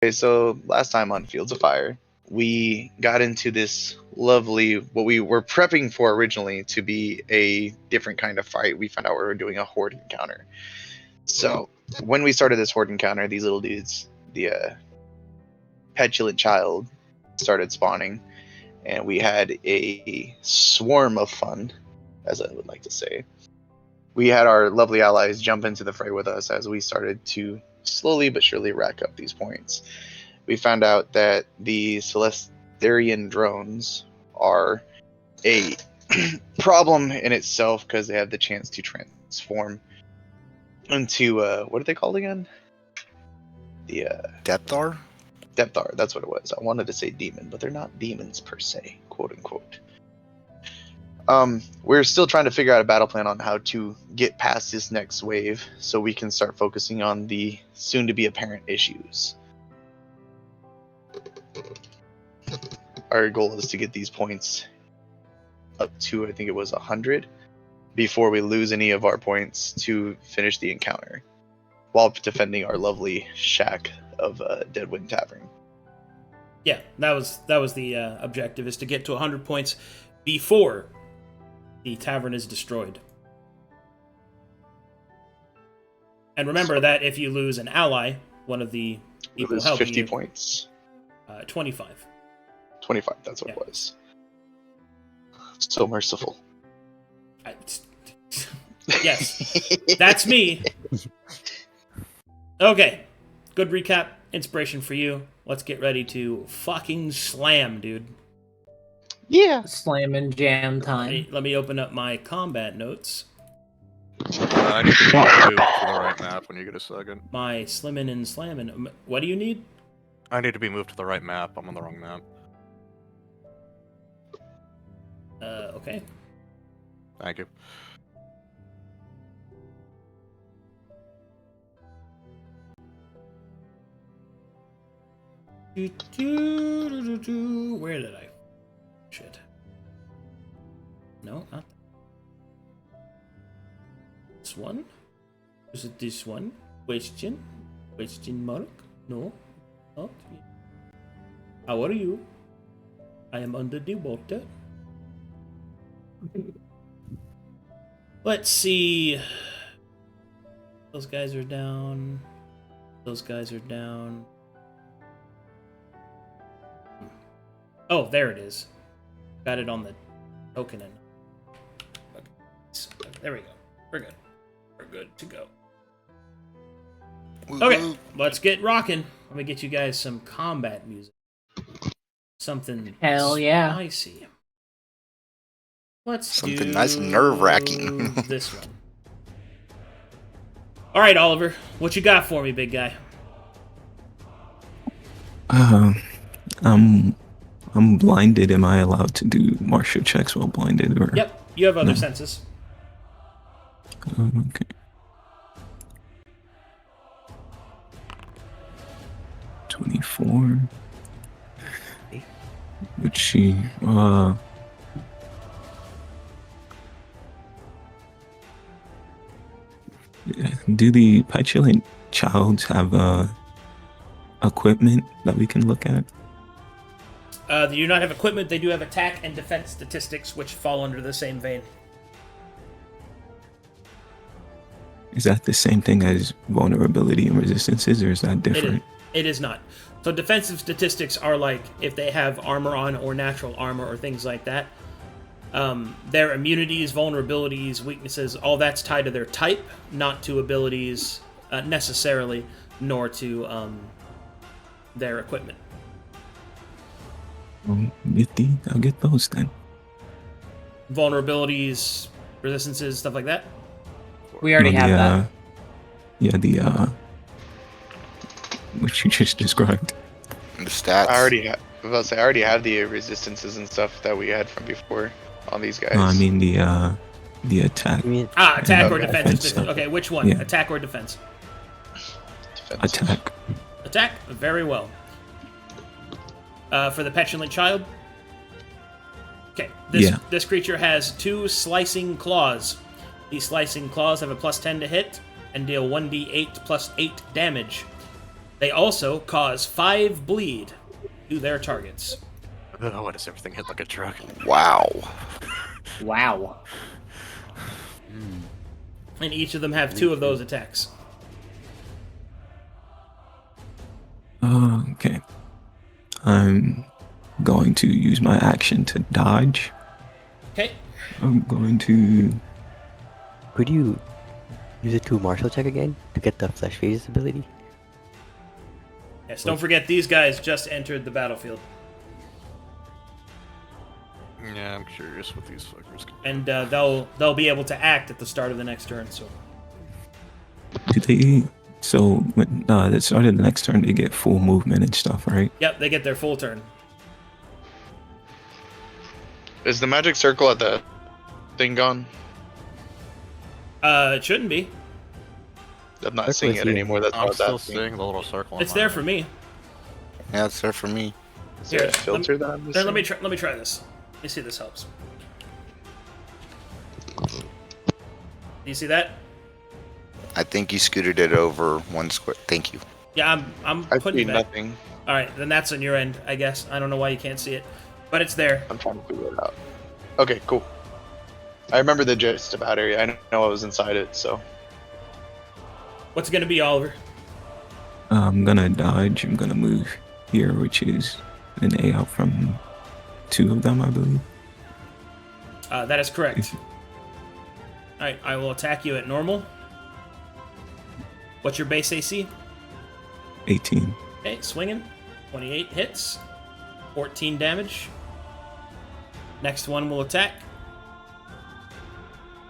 Okay, so last time on Fields of Fire, we got into this lovely, what we were prepping for originally to be a different kind of fight. We found out we were doing a horde encounter. So when we started this horde encounter, these little dudes, the petulant child, started spawning, and we had a swarm of fun, as I would like to say. We had our lovely allies jump into the fray with us as we started to slowly but surely rack up these points. We found out that the Celestian drones are a problem in itself because they have the chance to transform into what are they called again? The Depthar? Depthar, that's what it was. I wanted to say demon, but they're not demons per se, quote unquote. We're still trying to figure out a battle plan on how to get past this next wave so we can start focusing on the soon to be apparent issues. Our goal is to get these points up to, I think it was 100, before we lose any of our points to finish the encounter, while defending our lovely shack of Deadwind Tavern. Yeah, that was the objective, is to get to 100 points before the tavern is destroyed. And remember that if you lose an ally, one of the people helping 50 you, points. 25. 25, that's what it was. So merciful. Yes, that's me. Okay, good recap, inspiration for you. Let's get ready to fucking slam, dude. Yeah. Slam and jam time. Let me open up my combat notes. I need to move to the right map when you get a second. My slimmin' and slammin'. What do you need? I need to be moved to the right map. I'm on the wrong map. Okay. Thank you. Where did I? Shit. No, not this one. Is it this one? Question? Question mark? No, not. How are you? I am under the water. Let's see. Those guys are down. Those guys are down. Oh, there it is. Got it on the token. Okay. There we go. We're good. We're good to go. Okay, let's get rocking. Let me get you guys some combat music. Something Hell yeah. spicy. Let's Something do nice and nerve-wracking. This one. All right, Oliver, what you got for me, big guy? I'm blinded. Am I allowed to do martial checks while blinded? Or Yep, you have other no? senses. Okay. $24. Would she? Do the petulant childs have equipment that we can look at? They do not have equipment. They do have attack and defense statistics, which fall under the same vein. Is that the same thing as vulnerability and resistances, or is that different? It is not. So defensive statistics are like if they have armor on or natural armor or things like that. Their immunities, vulnerabilities, weaknesses, all that's tied to their type, not to abilities necessarily, nor to their equipment. I'll get those then. Vulnerabilities, resistances, stuff like that. We already have that. Yeah, the which you just described. And the stats. I already have the resistances and stuff that we had from before on these guys. No, I mean the attack. Attack or Okay. defense. Okay, which one? Yeah. Attack or defense? Defense. Attack. Attack? Very well. For the petulant child? Okay, this creature has 2 slicing claws. These slicing claws have a +10 to hit and deal 1d8 +8 damage. They also cause 5 bleed to their targets. Oh, why does everything hit like a truck? Wow. Wow. And each of them have 2 of those attacks. Okay. I'm going to use my action to dodge. Okay. I'm going to... Could you use a 2 martial check again to get the flesh phases ability? Yes, don't forget these guys just entered the battlefield. Yeah, I'm curious what these fuckers can. And they'll be able to act at the start of the next turn, so... Do they... So, when at the start of the next turn, they get full movement and stuff, right? Yep, they get their full turn. Is the magic circle at the thing gone? It shouldn't be. I'm not seeing it anymore. That's I'm what still that's seeing the little circle. It's there for me. Yeah, it's there for me. Is there a Here, filter that I'm missing? Let me try this. Let me see if this helps. Do you see that? I think you scooted it over 1 square. Thank you. Yeah, I'm I putting see it back. nothing. All right, then that's on your end, I guess. I don't know why you can't see it, but it's there. I'm trying to figure it out. Okay, cool. I remember the gist about it. I know I was inside it, so. What's it gonna be, Oliver? I'm gonna dodge. I'm gonna move here, which is an A out from 2 of them, I believe. That is correct. All right, I will attack you at normal. What's your base AC? 18. Okay, swinging. 28 hits. 14 damage. Next one will attack.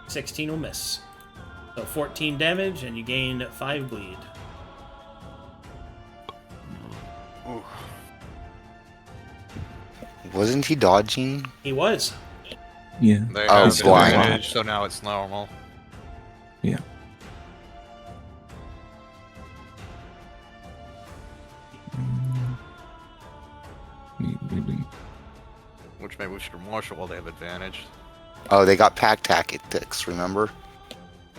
16 will miss. So 14 damage, and you gain 5 bleed. Wasn't he dodging? He was. Yeah. They Oh, have blind. advantage, so now it's normal. Yeah. Which maybe we should marshal while they have advantage. Oh, they got pack tactics, remember?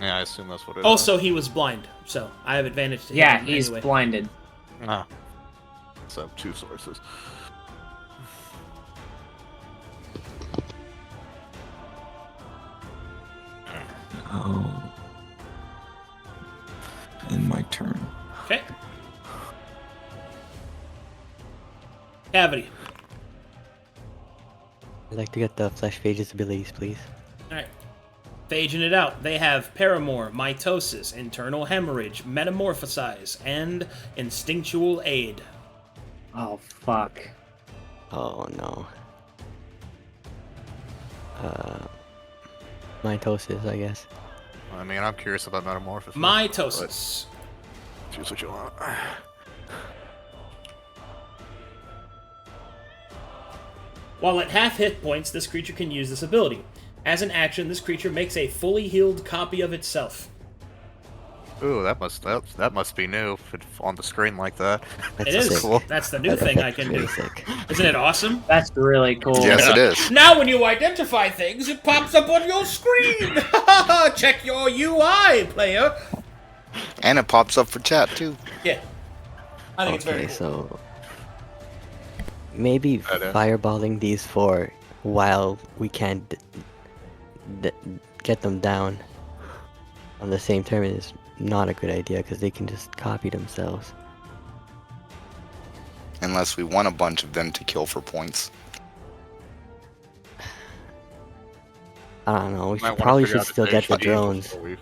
Yeah, I assume that's what it is. Also, he was blind, so I have advantage to Yeah, him he's anyway. blinded. Ah. So 2 sources. Oh. And my turn. Okay. Cavity. I'd like to get the flesh phases abilities, please. Alright. Phaging it out. They have Paramour, Mitosis, Internal Hemorrhage, Metamorphosize, and Instinctual Aid. Oh, fuck. Oh no. Mitosis, I guess. I mean, I'm curious about metamorphosis. Mitosis. but Choose what you want. While at half hit points, this creature can use this ability. As an action, this creature makes a fully healed copy of itself. Ooh, that must be new if it's on the screen like that. That's It is. sick. Cool. That's the new thing I can Really do. sick. Isn't it awesome? That's really cool. Yes, it is. Now when you identify things, it pops up on your screen! Check your UI, player! And it pops up for chat, too. Yeah. I think it's very Okay, cool. so maybe fireballing these 4 while we can't get them down on the same turn is not a good idea because they can just copy themselves. Unless we want a bunch of them to kill for points. I don't know. We Might wanna probably figure should out the still get the HP drones. before we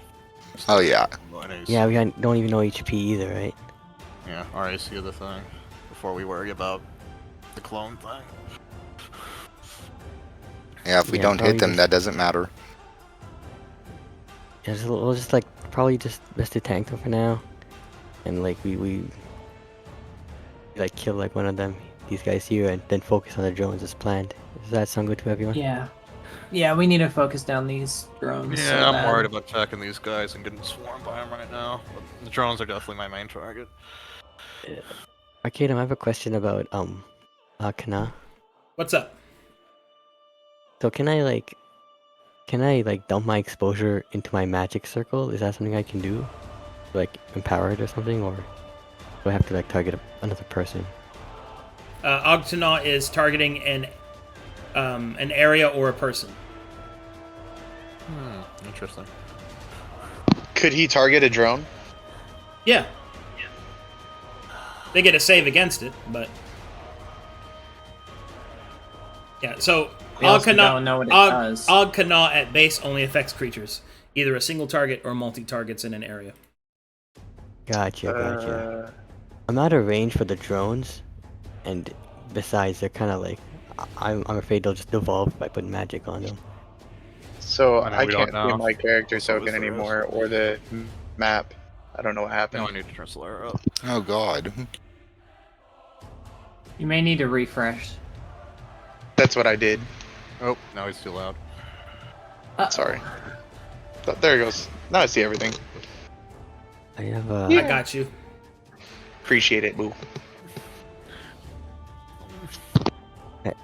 Oh, yeah. Nice. Yeah, we don't even know HP either, right? Yeah, RAC of the thing before we worry about the clone thing. Yeah, if we Yeah, don't hit probably them, just- that doesn't matter. Yeah, we'll just like probably just best to tank them for now, and like we like kill like one of them, these guys here, and then focus on the drones as planned. Does that sound good to everyone? Yeah. Yeah, we need to focus down these drones. Yeah, so I'm bad. worried about attacking these guys and getting swarmed by them right now. But the drones are definitely my main target. Arcadum, I have a question about Kana. What's up? So can I like dump my exposure into my magic circle? Is that something I can do? Like empower it or something, or do I have to like target another person? Ogtanaut is targeting an area or a person. Interesting. Could he target a drone? Yeah. They get a save against it, but yeah. So We also don't know what it does. Ogtanaut at base only affects creatures, either a single target or multi-targets in an area. Gotcha. I'm out of range for the drones, and besides, they're kind of like, I'm afraid they'll just devolve if I put magic on them. So I know I we can't don't see know. my character So token is the rest. anymore, or the map. I don't know what happened. Now I need to turn Celahire up. Oh god. You may need to refresh. That's what I did. Oh, now he's too loud. Sorry. There it goes. Now I see everything. I have I got you. Appreciate it, boo.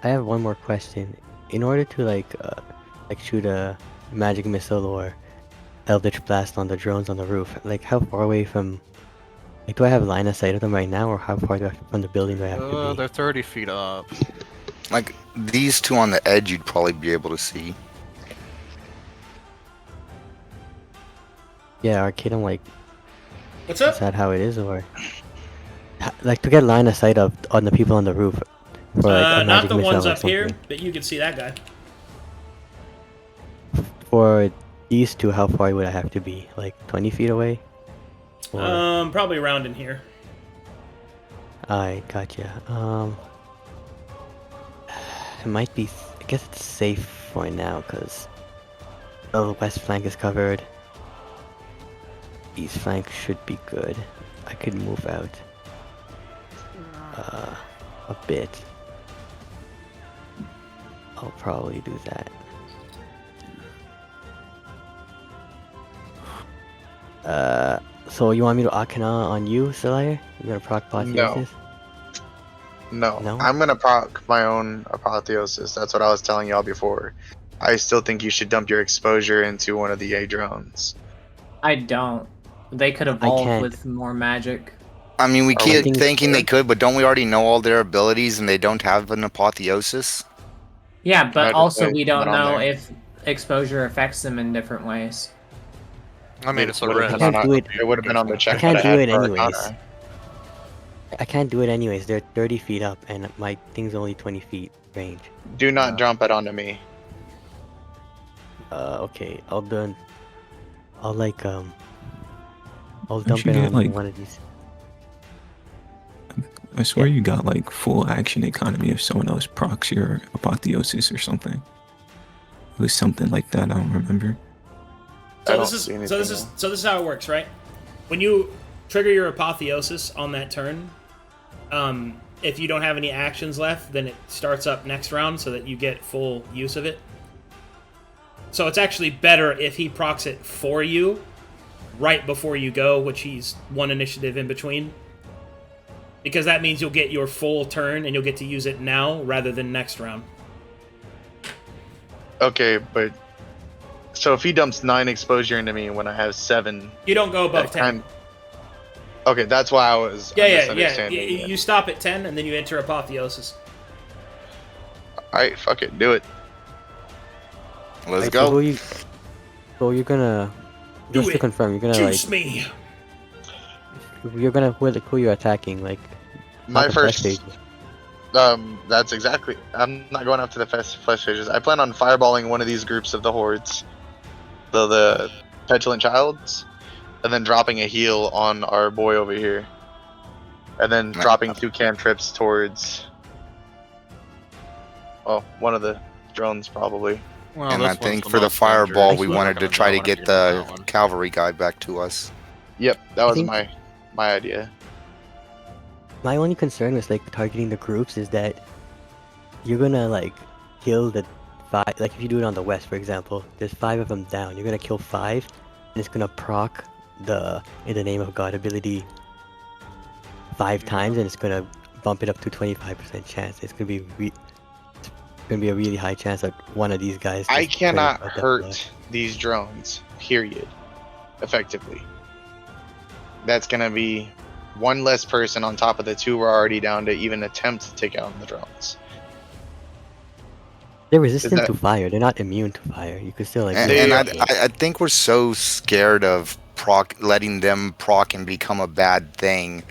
I have one more question. In order to like shoot a magic missile or eldritch blast on the drones on the roof, like how far away from, like, do I have line of sight of them right now, or how far from the building do I have to be? They're 30 feet up. Like these two on the edge, you'd probably be able to see. Yeah, Arcadum, like, What's is up? that how it is, or like to get line of sight of on the people on the roof? For, like, a Not magic the missile ones or up here, something. but you can see that guy. For these two, how far would I have to be? Like 20 feet away? Or... Probably around in here. I gotcha. It might be. I guess it's safe for now because the west flank is covered. East flank should be good. I could move out a bit. I'll probably do that. So you want me to Arcana on you, Celahire? You gonna proc Apotheosis? No. No? I'm gonna proc my own Apotheosis. That's what I was telling y'all before. I still think you should dump your exposure into one of the A drones. I don't. They could evolve can't. with more magic. I mean, we Are keep we- thinking they could, but don't we already know all their abilities and they don't have an apotheosis? Yeah, Right, but also okay, we don't put it on know there. if exposure affects them in different ways. I mean, it's a Would've risk. been on I can't do it. It would have been on the check. I can't that do had it for anyways. Arcana. I can't do it anyways. They're 30 feet up, and my thing's only 20 feet range. Do not jump it onto me. Okay, I'll dump you it get, on like- one of these. I swear you got like full action economy if someone else procs your apotheosis or something. It was something like that. I don't remember. I So don't this see is anything so this is how it works, right? When you trigger your Apotheosis on that turn, if you don't have any actions left, then it starts up next round so that you get full use of it. So it's actually better if he procs it for you right before you go, which he's one initiative in between. Because that means you'll get your full turn and you'll get to use it now rather than next round. Okay, but so if he dumps 9 exposure into me when I have 7, You don't go above that 10. kind- okay, that's why I was Yeah. misunderstanding. You stop at 10 and then you enter Apotheosis. Alright, fuck it, do it. Let's Right, go. So you're gonna. Do Just to it. confirm, you're gonna Juice like. me! You're gonna who you're attacking, like. My not the flesh first, pages. that's exactly. I'm not going after the flesh pages. I plan on fireballing one of these groups of the hordes, the petulant childs, and then dropping a heal on our boy over here, and then dropping 2 cantrips towards. Well, one of the drones probably. Well, And this I one's think the for the most fireball, dangerous. we We're not wanted to gonna try to know get anything the about that one. cavalry guy back to us. Yep, that was think- my idea. My only concern with like targeting the groups is that you're gonna like kill the 5. Like if you do it on the west, for example, there's 5 of them down. You're gonna kill 5, and it's gonna proc the In the Name of God ability 5 times, and it's gonna bump it up to 25% chance. It's gonna be a really high chance that one of these guys. I just cannot turns out hurt that these drones, period. Effectively. That's gonna be one less person on top of the 2 we're already down to even attempt to take out the drones. They're resistant that- to fire. They're not immune to fire. You could still like. They- I think we're so scared of letting them proc and become a bad thing.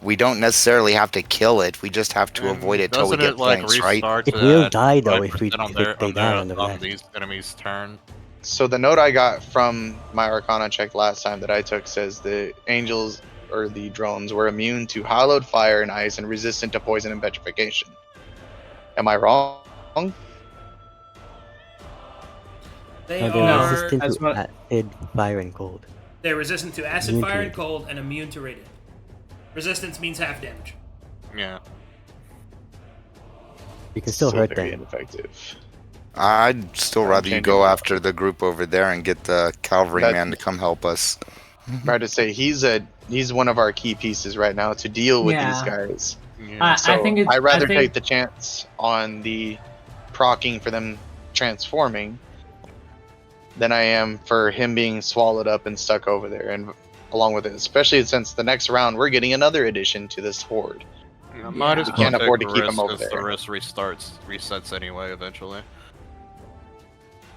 We don't necessarily have to kill it. We just have to avoid it till we get points, right? It will die though if they die on the on left. these enemies' turn. So the note I got from my Arcana check last time that I took says the angels or the drones were immune to hallowed fire and ice and resistant to poison and petrification. Am I wrong? They No, they're are. resistant that's to what- acid, fire, and cold. They're resistant to acid, Immune to fire, and it. cold, and immune to radiant. Resistance means half damage. Yeah. You can still hurt very them. ineffective. I'd still rather you go after the group over there and get the cavalryman to come help us. Right to say he's one of our key pieces right now to deal with these Yeah. guys. Yeah. So I think it's. I'd rather I think, take the chance on the proccing for them transforming than I am for him being swallowed up and stuck over there and along with it, especially since the next round we're getting another addition to this horde. Might as We well can't take afford to the keep risk, him over 'cause there. The risk resets anyway eventually.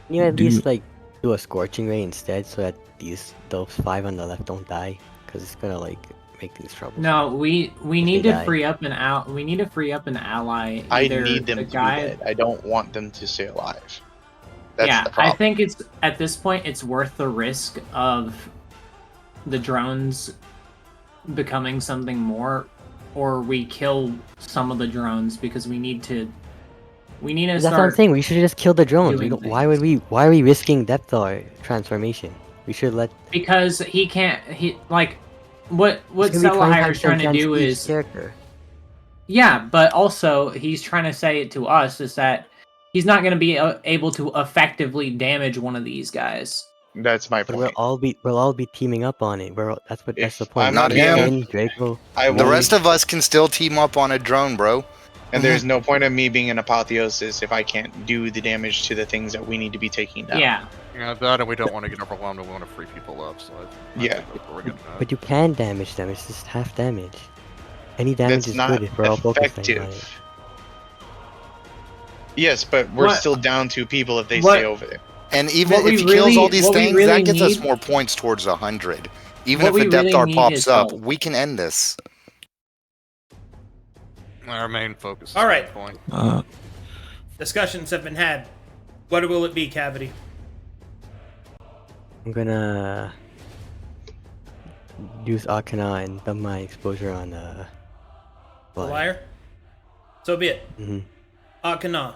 You at Do- least like do a scorching ray instead, so that those 5 on the left don't die, because it's gonna like make things trouble. No, we need they to die. free up an out. We need to free up an ally. I Either need them the to guy. be dead. I don't want them to stay alive. That's Yeah, the problem. I think it's at this point it's worth the risk of the drones becoming something more, or we kill some of the drones because we need to. We need to That's what I'm start. saying. We should just kill the drones. doing Why would we? Why are we risking depth or transformation? We should let. Because he can't. He like what it's gonna be Celahire is 25% trying to do chance each is character. yeah, but also he's trying to say it to us is that he's not going to be able to effectively damage one of these guys. That's my But point. we'll all be teaming up on it. That's the If point. I'm not Ruben, Draco. I The will, rest of us can still team up on a drone, bro. and there's no point of me being an apotheosis if I can't do the damage to the things that we need to be taking down. Yeah. Yeah, that and we don't want to get overwhelmed and we want to free people up, so I Yeah. think that's what we're getting at. But you can damage them. It's just half damage. Any damage That's is not good if we're all focusing on it. effective. Yes, but we're What- still down 2 people if they what- stay over there. And even What we if he kills really- all these what we things, really that gets us need- more points towards 100. Even What if we a depth really art need pops is up, help. we can end this. Our main focus is All right. that point. Discussions have been had. What will it be, Cavity? I'm gonna use Arcana and dump my exposure on The Fly. liar? So be it. Mhm. Arcana.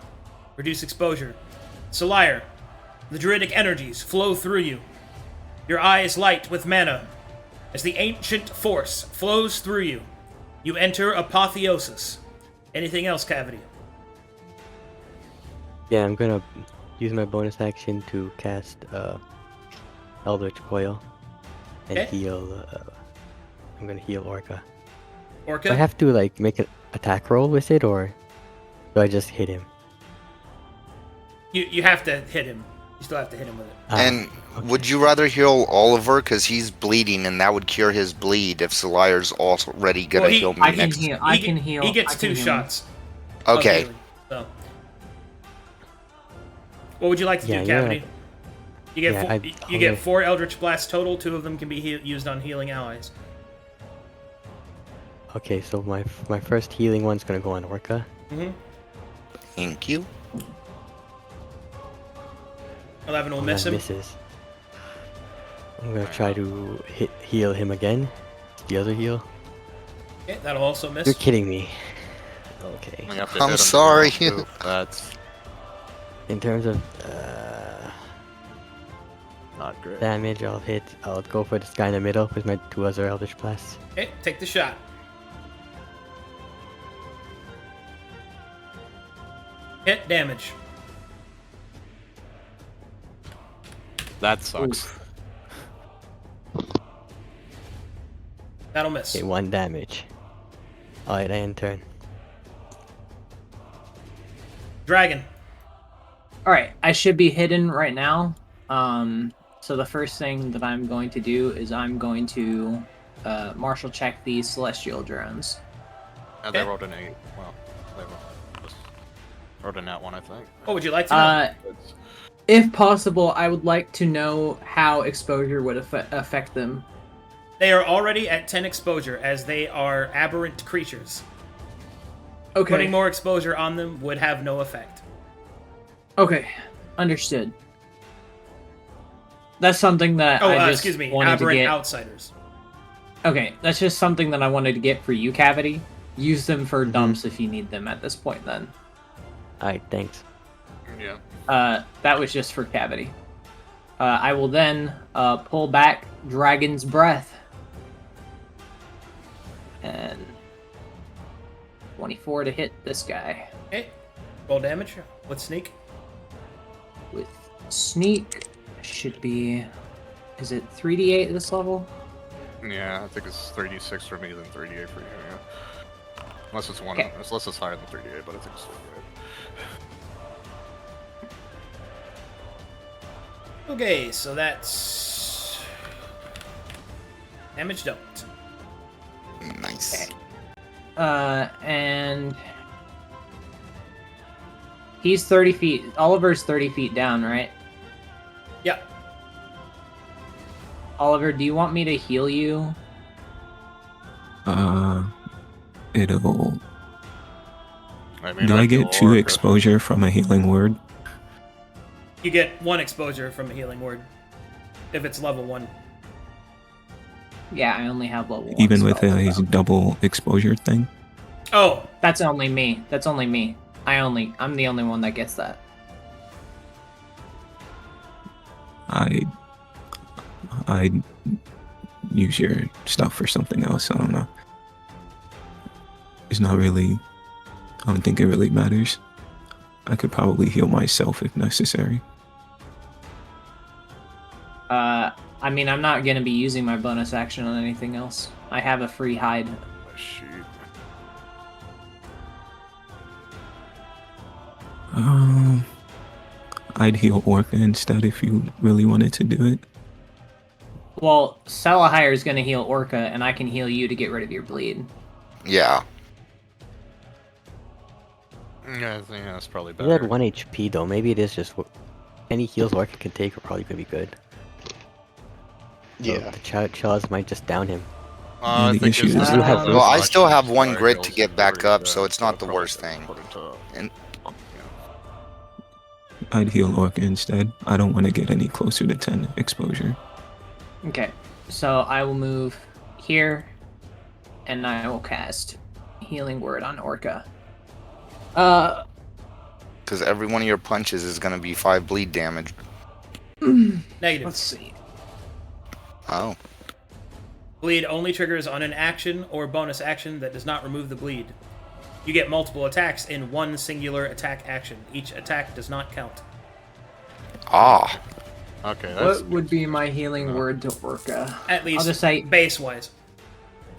Reduce exposure. Celahire. The druidic energies flow through you. Your eyes light with mana. As the ancient force flows through you, you enter apotheosis. Anything else, Cavity? Yeah, I'm gonna use my bonus action to cast Eldritch Coil and Okay. heal. I'm gonna heal Orca. Orca? Do I have to like make an attack roll with it, or do I just hit him? You have to hit him. You still have to hit him with it. And okay. would you rather heal Oliver because he's bleeding and that would cure his bleed if Celire's already gonna Well, heal me I can next? heal. I He can ge- heal. He gets I can 2 heal. shots. of Okay. healing, so. What would you like to Yeah, do, you're Cavity? You get Yeah, four, you get 4 Eldritch Blasts total. 2 of them can be used on healing allies. Okay, so my first healing one's gonna go on Orca. Mm-hmm. Thank you. 11 will and miss that him. Misses. I'm gonna try to heal him again. The other heal. Okay, that'll also miss. You're kidding me. Okay. We have to I'm hit 'em to sorry. get off, too. That's In terms of not great. damage, I'll go for this guy in the middle with my 2 other Eldritch Blasts. Okay, take the shot. Hit damage. That sucks. That'll miss. Okay, 1 damage. Alright, I end turn. Dragon. All right, I should be hidden right now. So the first thing that I'm going to do is I'm going to martial check these celestial drones. And they rolled an 8. Well, they rolled a nat 1, I think. What would you like to know? If possible, I would like to know how exposure would affect them. They are already at 10 exposure, as they are aberrant creatures. Okay. Putting more exposure on them would have no effect. Okay, understood. That's something that I just excuse me, wanted to aberrant get. outsiders. Okay, that's just something that I wanted to get for you, Cavity. Use them for dumps if you need them at this point, then. Alright, thanks. Yeah. That was just for Cavity. I will then pull back Dragon's Breath. And 24 to hit this guy. Okay. Roll damage with sneak. With sneak, should be... Is it 3d8 at this level? Yeah, I think it's 3d6 for me, then 3d8 for you, yeah. Unless it's unless it's higher than 3d8, but I think it's 3d8. Okay, so that's... damage dealt. Nice. Okay. And... He's 30 feet... Oliver's 30 feet down, right? Yep. Oliver, do you want me to heal you? It'll... I mean, Do I get 2 exposure from a healing word? You get 1 exposure from a healing word. If it's level 1. Yeah, I only have level 1. Even with his double exposure thing? Oh! That's only me. That's only me. I'm the only one that gets that. I'd use your stuff for something else. I don't know. It's not really... I don't think it really matters. I could probably heal myself if necessary. I mean, I'm not gonna be using my bonus action on anything else. I have a free hide. Oh, shoot. I'd heal Orca instead if you really wanted to do it. Well, Celahire is gonna heal Orca, and I can heal you to get rid of your bleed. Yeah. Yeah, I think that's probably You better. had 1 HP though. Maybe it is just any heals Orca can take are probably gonna be good. So Yeah. the Chaz might just down him. I The think issue it's is- You have- Well, I still have 1 Sorry, grit Hills to get is back pretty up, good, so it's not the probably worst thing. put it to- And I'd heal Orca instead. I don't want to get any closer to 10 exposure. Okay, so I will move here, and I will cast Healing Word on Orca. because every one of your punches is going to be 5 bleed damage. Negative. Let's see. Oh. Bleed only triggers on an action or bonus action that does not remove the bleed. You get multiple attacks in one singular attack action. Each attack does not count. Ah. Okay, that's What would be my Healing Word to Orca? At least I'll just say, base-wise.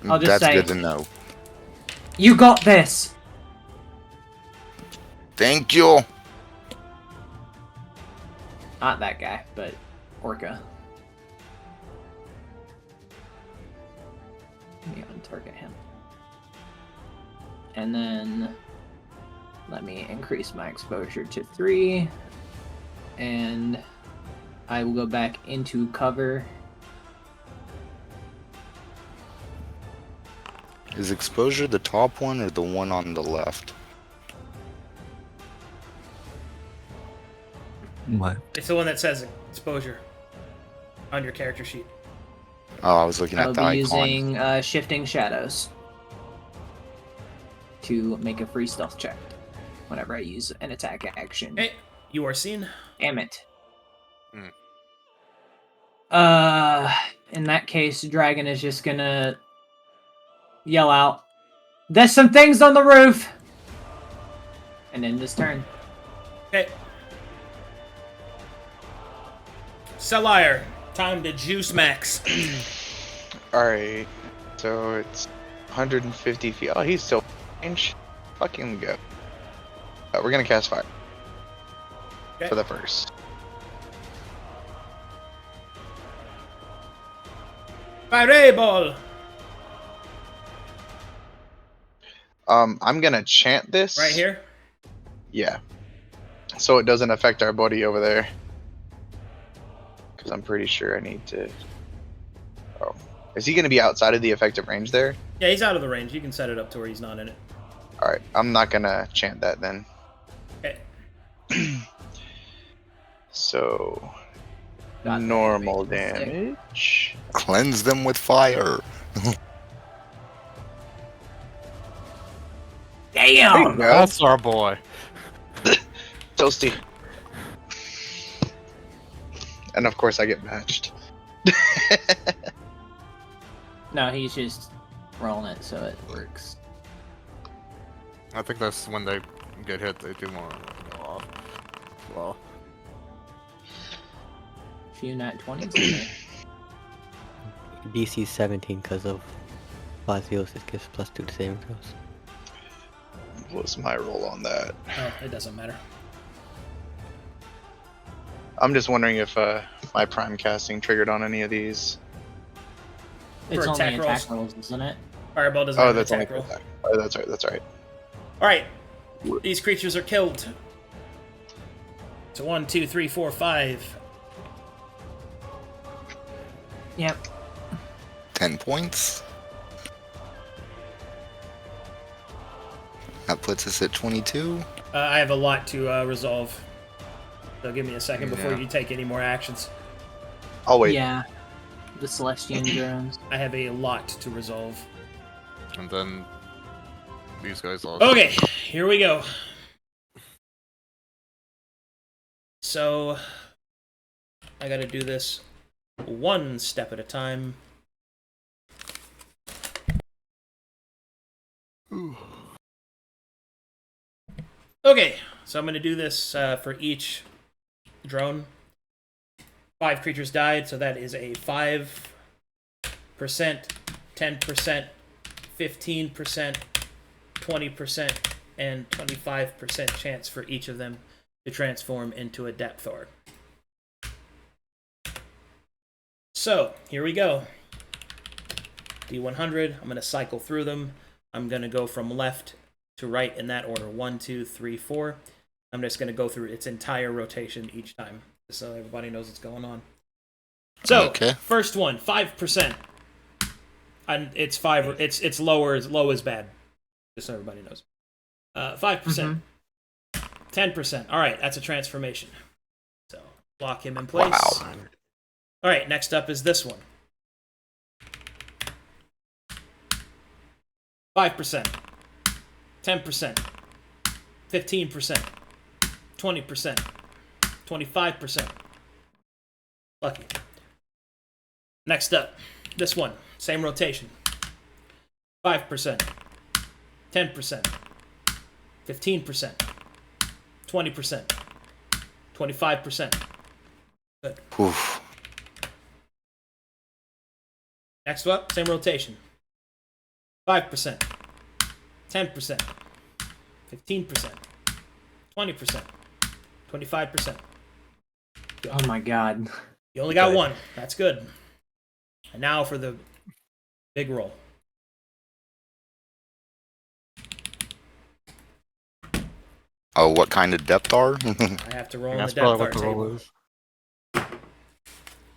I'll just That's say- good to know. you got this! Thank you. Not that guy, but Orca. Let me untarget him. And then let me increase my exposure to 3. And I will go back into cover. Is exposure the top one or the one on the left? What? It's the one that says exposure on your character sheet. Oh, I was looking I'll at the be icon. using Shifting Shadows to make a free stealth check whenever I use an attack action. Hey, you are seen. Damn it. Hmm. In that case, Dragon is just gonna yell out, "There's some things on the roof!" And end his turn. Okay. Celahire, time to juice max. Alright. So it's 150 feet. Oh, he's still range. Fucking go. We're gonna cast fire. Okay. For the first. Fireball! I'm gonna chant this Right here? Yeah. So it doesn't affect our buddy over there. Because I'm pretty sure I need to. Oh, is he gonna be outside of the effective range there? Yeah, he's out of the range. You can set it up to where he's not in it. All right, I'm not gonna chant that then. Okay. So Got normal that. damage. Cleanse them with fire. Damn! That's our boy. Toasty. And of course I get matched. No, he's just rolling it so it works. I think that's when they get hit, they do want to go off. Well, Few nat 20s in there. DC 17 because of Basiosis gives +2 to saving throws. What's my roll on that? Oh, it doesn't matter. I'm just wondering if my prime casting triggered on any of these. It's For only attack attack rolls, isn't it? Fireball doesn't Oh, have an that's only attack roll. attack. Oh, that's right. That's right. Alright. These creatures are killed. So 1, 2, 3, 4, 5. Yep. 10 points. That puts us at 22. I have a lot to resolve. So give me a second before Yeah. you take any more actions. I'll wait. Yeah. The Celestian drones. I have a lot to resolve. and then these guys also. Okay, here we go. So, I gotta do this one step at a time. Okay, so I'm gonna do this for each drone. 5 creatures died, so that is a 5%, 10%, 15%, 20%, and 25% chance for each of them to transform into a Depthor. So, here we go. D100, I'm going to cycle through them. I'm going to go from left to right in that order. 1, 2, 3, 4. I'm just going to go through its entire rotation each time, so everybody knows what's going on. So, Okay. First one, 5%. And it's 5. It's lower. Low is bad. Just so everybody knows. 5%. 10%. All right, that's a transformation. So lock him in place. Wow. All right, next up is this one. 5%. 10%. 15%. 20%. 25%. Lucky. Next up, this one. Same rotation. 5%. 10%. 15%. 20%. 25%. Good. Oof. Next up, same rotation. 5%. 10%. 15%. 20%. 25%. Oh my god. You only got one. That's good. And now for the big roll. Oh, what kind of depth are? I have to roll on That's the probably depth what the table. roll is.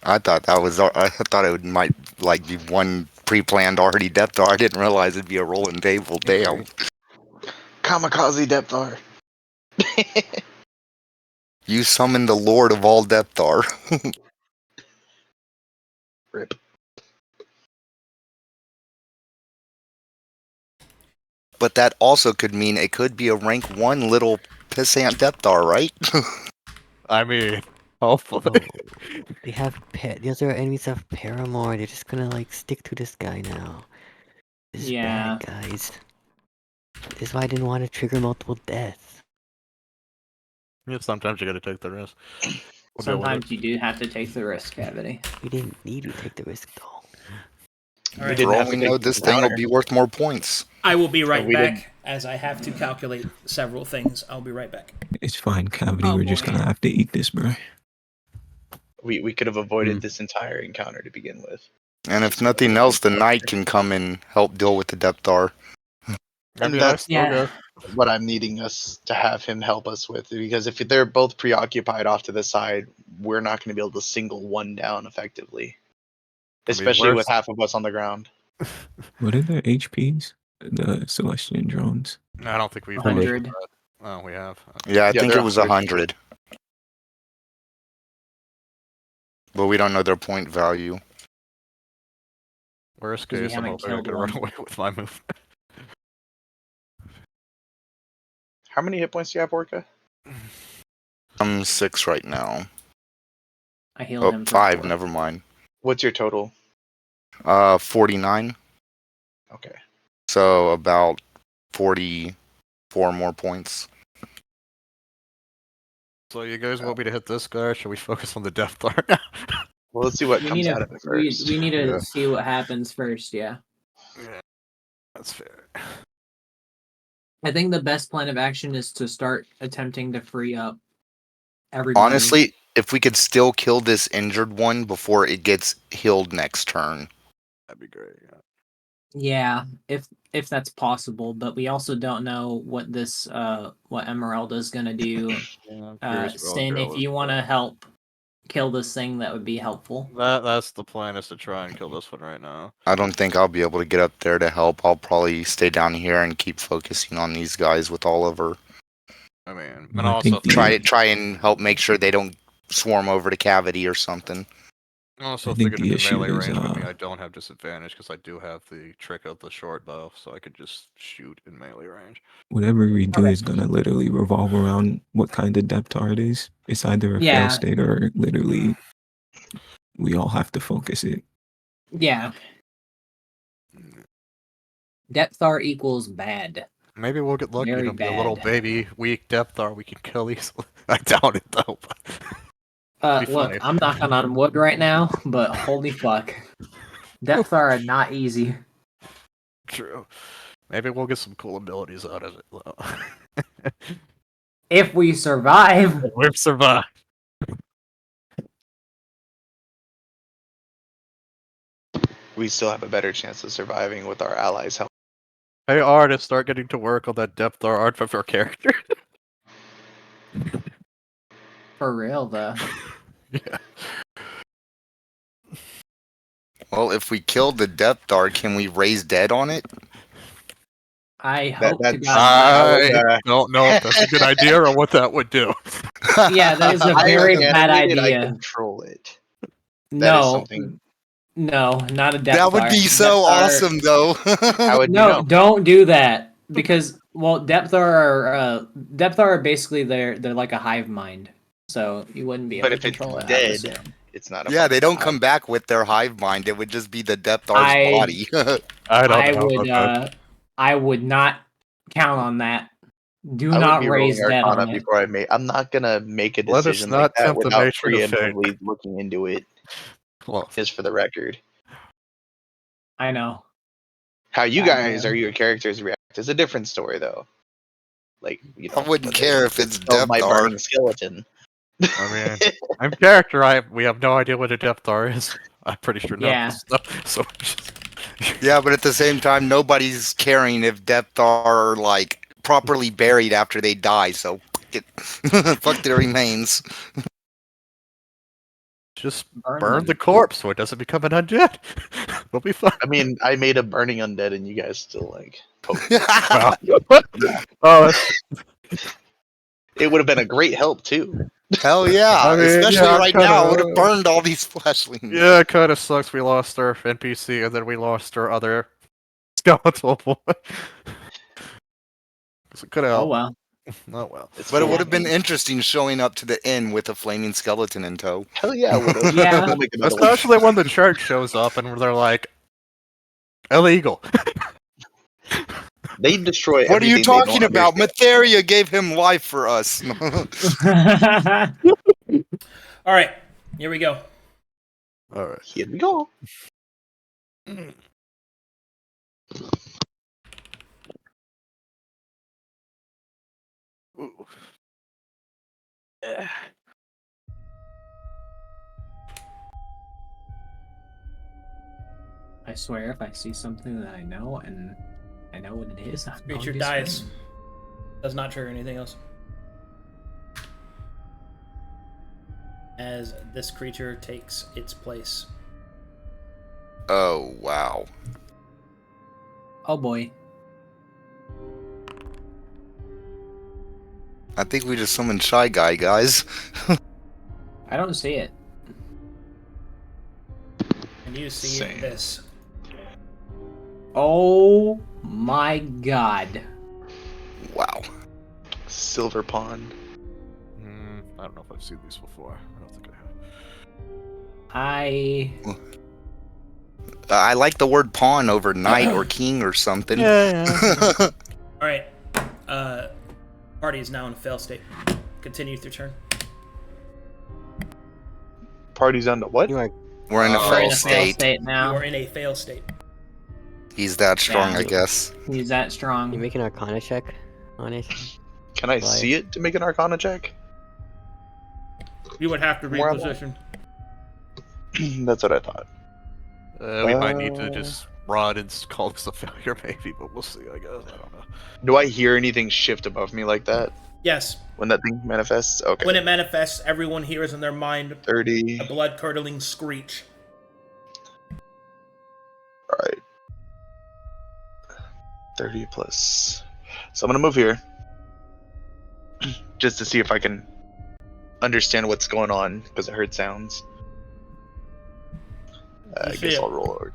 I thought that was. I thought it might like be one pre-planned already depth. I didn't realize it'd be a rolling table. Damn. Kamikaze Depthar. You summoned the Lord of all Depthar. Rip. But that also could mean it could be a rank 1 little pissant Depthar, right? I mean, hopefully. Oh, they have the other enemies have Paramore. They're just gonna like stick to this guy now. This is Yeah. bad, guys. This is why I didn't want to trigger multiple deaths. Yeah, sometimes you gotta take the risk. We'll deal with Sometimes you do have to take the risk, Cavity. We didn't need to take the risk though. All right. didn't For have all to we know, take this the thing will counter. be worth more points. I will be right we back, didn't- as I have to calculate several things. I'll be right back. It's fine, Cavity. Oh, We're just boy. gonna have to eat this, bro. We could have avoided this entire encounter to begin with. And if nothing else, the knight can come and help deal with the Depthar. And that's what I'm needing us to have him help us with, because if they're both preoccupied off to the side, we're not going to be able to single one down effectively, especially with half of us on the ground. What are their HPs? The Celestian drones. I don't think we've 100. Oh, we have. Yeah, I think it was 100. But we don't know their point value. Worst case, I'm hoping I can run away with my move. How many hit points do you have, Orca? I'm 6 right now. I healed him. 5, never mind. What's your total? 49. Okay. So about 44 more points. So you guys want me to hit this guy, or should we focus on the Death Star now? Well, let's see what comes out of it first. We need to see what happens first, yeah. Yeah, that's fair. I think the best plan of action is to start attempting to free up everybody. Honestly, if we could still kill this injured one before it gets healed next turn. That'd be great, yeah. If that's possible, but we also don't know what this what Emeralda's gonna do. Stan, if you want to help kill this thing, that would be helpful. That's the plan, is to try and kill this one right now. I don't think I'll be able to get up there to help. I'll probably stay down here and keep focusing on these guys with Oliver. I mean, and also try and help make sure they don't swarm over to Cavity or something. Also, if they're going to do melee range with me, I don't have disadvantage because I do have the trick of the short bow, so I could just shoot in melee range. Whatever we do is going to literally revolve around what kind of depth it is. It's either a fail state or literally we all have to focus it. Yeah. Depth R equals bad. Maybe we'll get lucky. It'll be a little baby weak depth R. We can kill easily. I doubt it though. Look, I'm knocking on wood right now, but holy fuck. Depth are not easy. True. Maybe we'll get some cool abilities out of it, though. If we survive. We've survived. We still have a better chance of surviving with our allies' help. Hey, artists, start getting to work on that depth R art of our character. For real, though. Yeah. Well, if we kill the Depth Dart, can we raise dead on it? I hope to God. I don't know if that's a good idea or what that would do. Yeah, that is a very bad idea. I control it. No, not a Depth That would be so awesome, though. No, don't do that because Depth are basically they're like a hive mind. So you wouldn't be able to control it. But if it's dead, it's not a yeah, they don't come back with their hive mind. It would just be the Depth Ar's body. I would not count on that. Do not raise that on it. Before I'm not gonna make a decision like that without preemptively looking into it. Just for the record. I know. How you guys or your characters react is a different story, though. Like, you know, I wouldn't care if it's Depth Ar. Skeleton. I mean, I'm character. We have no idea what a Depth R is. I'm pretty sure no. So yeah, but at the same time, nobody's caring if Depth are like properly buried after they die. So fuck their remains. Just burn the corpse so it doesn't become an undead. We'll be fine. I mean, I made a burning undead, and you guys still like. It would have been a great help too. Hell yeah! I mean, especially right now, it would have burned all these fleshlings. Yeah, it kind of sucks. We lost our NPC, and then we lost our other skeletal boy. So could have. Oh well. Oh well. But it would have been interesting showing up to the inn with a flaming skeleton in tow. Hell yeah! Yeah. Especially when the church shows up and they're like, illegal. They destroy. What are you talking about? Matheria gave him life for us. All right, here we go. All right, here we go. Ooh. I swear, if I see something that I know and I know what it is. Creature dies. Does not trigger anything else. As this creature takes its place. Oh, wow. Oh boy. I think we just summoned Shy Guy, guys. I don't see it. And you see Same. this. Oh my god. Wow. Silver Pond. I don't know if I've seen these before. I don't think I have. I like the word pawn over knight or king or something. Alright. Party is now in a fail state. Continue through turn. Party's on the what? You are We're in a We're fail in a fail state. state You now. are in a fail state. He's that strong, Yeah. I guess. He's that strong. you make an Arcana check on it. Can I Why? see it to make an Arcana check? You would have to Where am I? reposition. That's what I thought. We might need to just run and call this a failure, maybe, but we'll see, I guess. I don't know. Do I hear anything shift above me like that Yes. when that thing manifests? Okay. When it manifests, everyone hears in their mind 30. a blood-curdling screech. Alright. 30 plus. So I'm going to move here. Just to see if I can understand what's going on, because I heard sounds. I You guess see I'll it. roll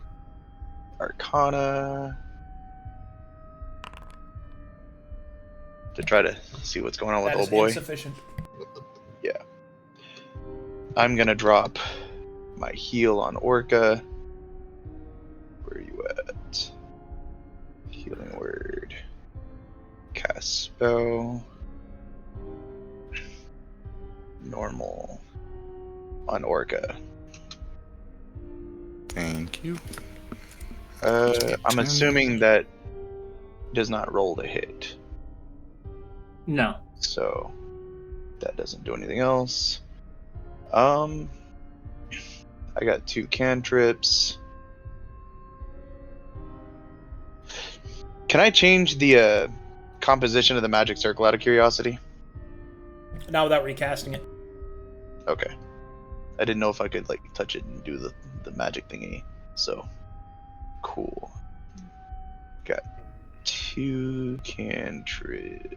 Arcana. To try to see what's going on with That old is boy. insufficient. Yeah. I'm gonna drop my heal on Orca. Where are you at? Healing word. Cast spell. Normal on Orca. Thank you. I'm assuming that does not roll to hit. No. So that doesn't do anything else. I got 2 cantrips. Can I change the composition of the magic circle out of curiosity? Now without recasting it. Okay. I didn't know if I could like touch it and do the magic thingy. So cool. Got 2 cantrips.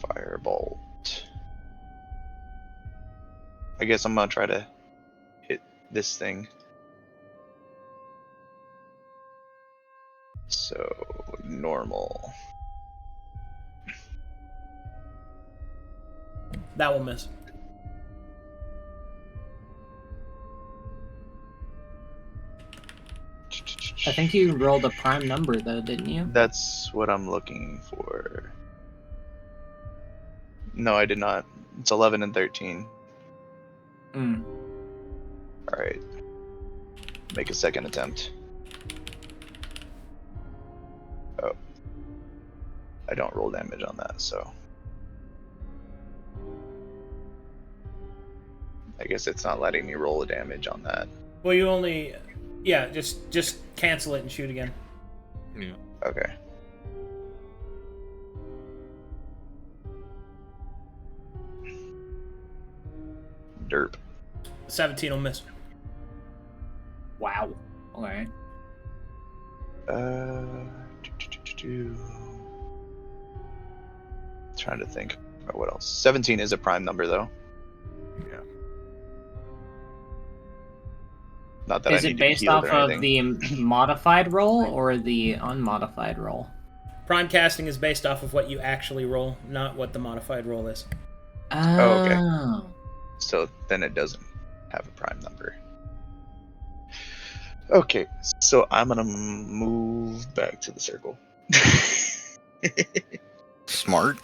Firebolt. I guess I'm gonna try to hit this thing. So normal. That will miss. I think you rolled a prime number though, didn't you? That's what I'm looking for. No, I did not. It's 11 and 13. Mm. Alright. Make a second attempt. Oh. I don't roll damage on that, so. I guess it's not letting me roll a damage on that. Well, you only... Yeah, just cancel it and shoot again. Yeah. Okay. Derp. 17 will miss. Wow. Okay. Trying to think about what else. 17 is a prime number, though. Yeah. Not that Is I it need to be based healed off or of anything. the modified roll or the unmodified roll? Prime casting is based off of what you actually roll, not what the modified roll is. Oh, okay. So then it doesn't have a prime number. Okay, so I'm gonna move back to the circle. Smart.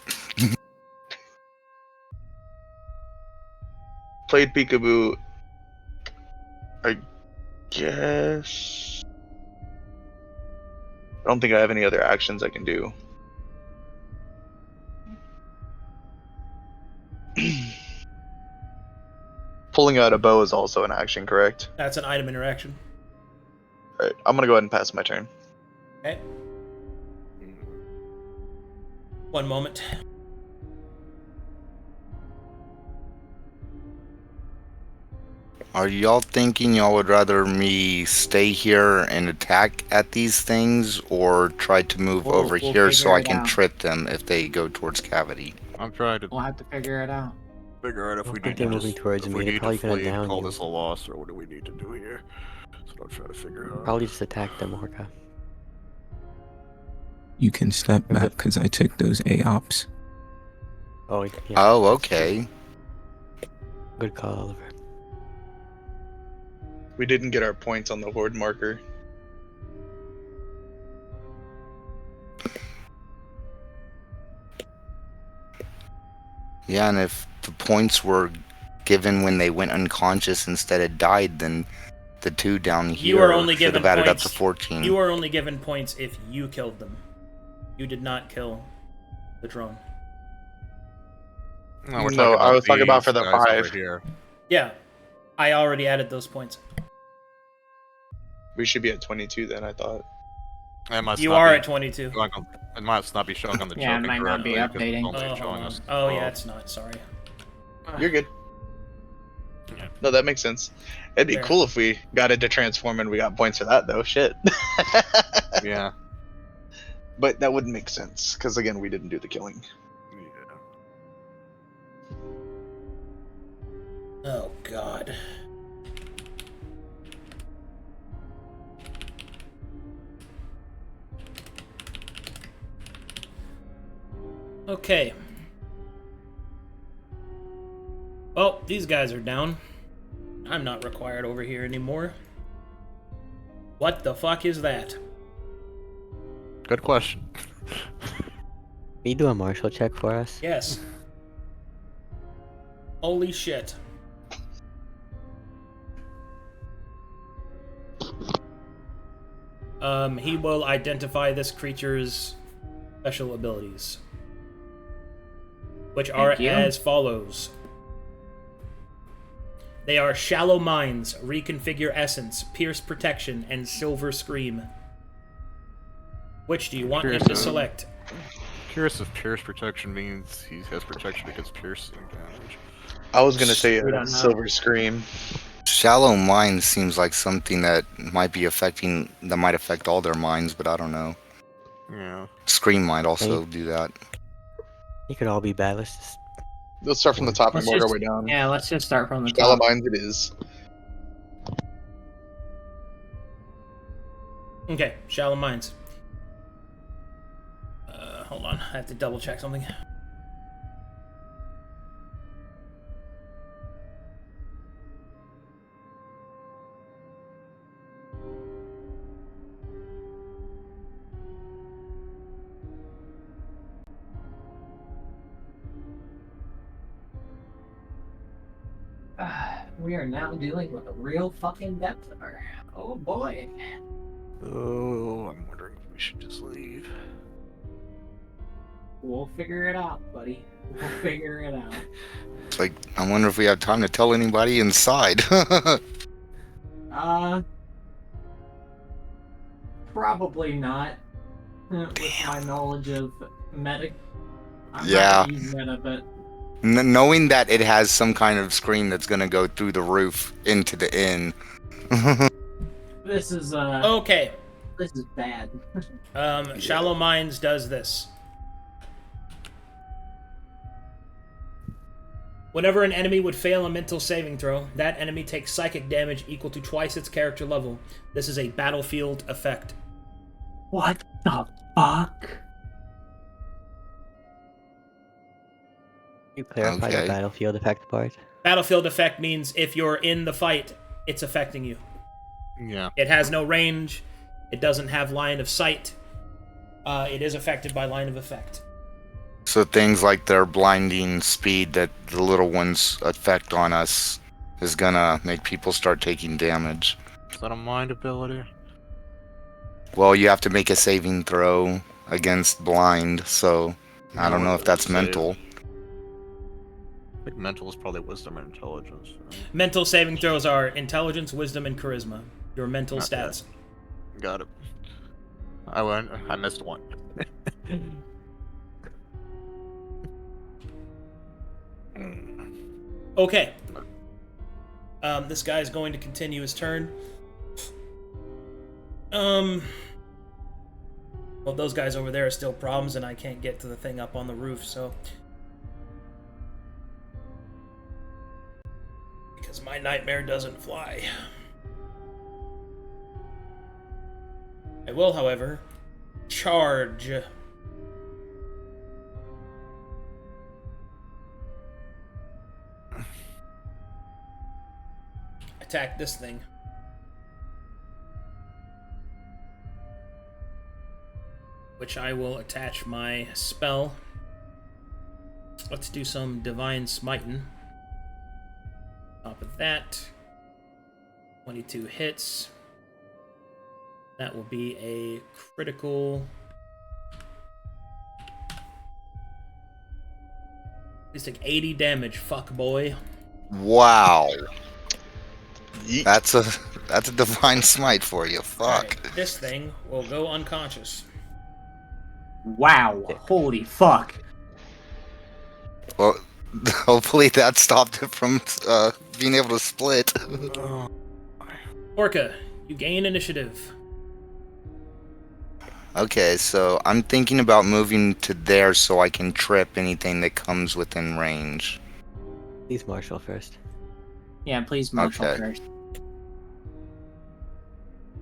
Played peekaboo. I guess. I don't think I have any other actions I can do. pulling out a bow is also an action, correct? That's an item interaction. Alright, I'm gonna go ahead and pass my turn. Okay. One moment. Are y'all thinking y'all would rather me stay here and attack at these things, or try to move over here so I can trip them if they go towards cavity? I'm trying to We'll have to figure it out. figure out if we need they're to moving just, towards if me. we They're need to probably gonna flee and down call you. this a loss, or what do we need to do here? That's what I'm trying to figure out. Probably just attack them, Orca. You can step back because I took those AOPs. Oh, yeah. Oh, that's okay. true. Good call, Oliver. We didn't get our points on the horde marker. Yeah, and if the points were given when they went unconscious instead of died, then the 2 down You here are only should given have added points. up to 14. You are only given points if you killed them. You did not kill the drone. No, we're No, I was talking about for the these guys 5. over here. Yeah, I already added those points. We should be at 22 then, I thought. It must You not are be at 22. showing on- It must not be showing on the Yeah, it token might not be correctly, 'cause it's updating. only Oh, showing hold on. us Oh, 12. yeah, it's not. Sorry. You're good. Yeah. No, that makes sense. It'd be There. cool if we got it to transform and we got points for that, though. Shit. Yeah. But that wouldn't make sense, because again, we didn't do the killing. Yeah. Oh, God. Okay. Well, these guys are down. I'm not required over here anymore. What the fuck is that? Good question. Can you do a martial check for us? Yes. Holy shit. He will identify this creature's special abilities, which are Thank you. as follows. They are Shallow Minds, Reconfigure Essence, Pierce Protection, and Silver Scream. Which do you want him to select? Curious if pierce protection means he has protection against piercing damage. I was gonna say We don't a know. Silver Scream. Shallow Mind seems like something that might affect all their minds, but I don't know. Yeah. Scream might also do that. You could all be bad. Let's just... Let's start from the top and Let's work our just- way down. Yeah, let's just start from the Shallow top. Minds it is. Okay, Shallow Minds. Hold on, I have to double check something. We are now dealing with a real fucking depther. Oh boy. Oh, I'm wondering if we should just leave. We'll figure it out, buddy. We'll figure it out. It's like, I wonder if we have time to tell anybody inside. Probably not. With my knowledge of meta. I'm Yeah. not gonna use meta, but Knowing that it has some kind of screen that's gonna go through the roof into the inn. this is Okay, this is bad. Shallow Minds does this. Whenever an enemy would fail a mental saving throw, that enemy takes psychic damage equal to twice its character level. This is a battlefield effect. What the fuck? You clarify Okay. the battlefield effect part? Battlefield effect means if you're in the fight, it's affecting you. Yeah. It has no range. It doesn't have line of sight. It is affected by line of effect. So things like their blinding speed that the little ones affect on us is gonna make people start taking damage. Is that a mind ability? Well, you have to make a saving throw against blind, so I don't know if that's mental. think mental is probably wisdom and intelligence. Right? Mental saving throws are intelligence, wisdom, and charisma. Your mental stats. Got it. I missed one. Okay. This guy's going to continue his turn. Well, those guys over there are still problems, and I can't get to the thing up on the roof, so... Because my nightmare doesn't fly. I will, however, charge. Attack this thing. Which I will attach my spell. Let's do some Divine Smiting. Top of that, 22 hits. That will be a critical. Please take 80 damage, fuck boy. Wow. Yeet. That's a divine smite for you. Fuck. Right, this thing will go unconscious. Wow, holy fuck. Well, hopefully that stopped it from being able to split. Orca, you gain initiative. Okay, so I'm thinking about moving to there so I can trip anything that comes within range. Please marshal first. Yeah, please marshal Okay. first.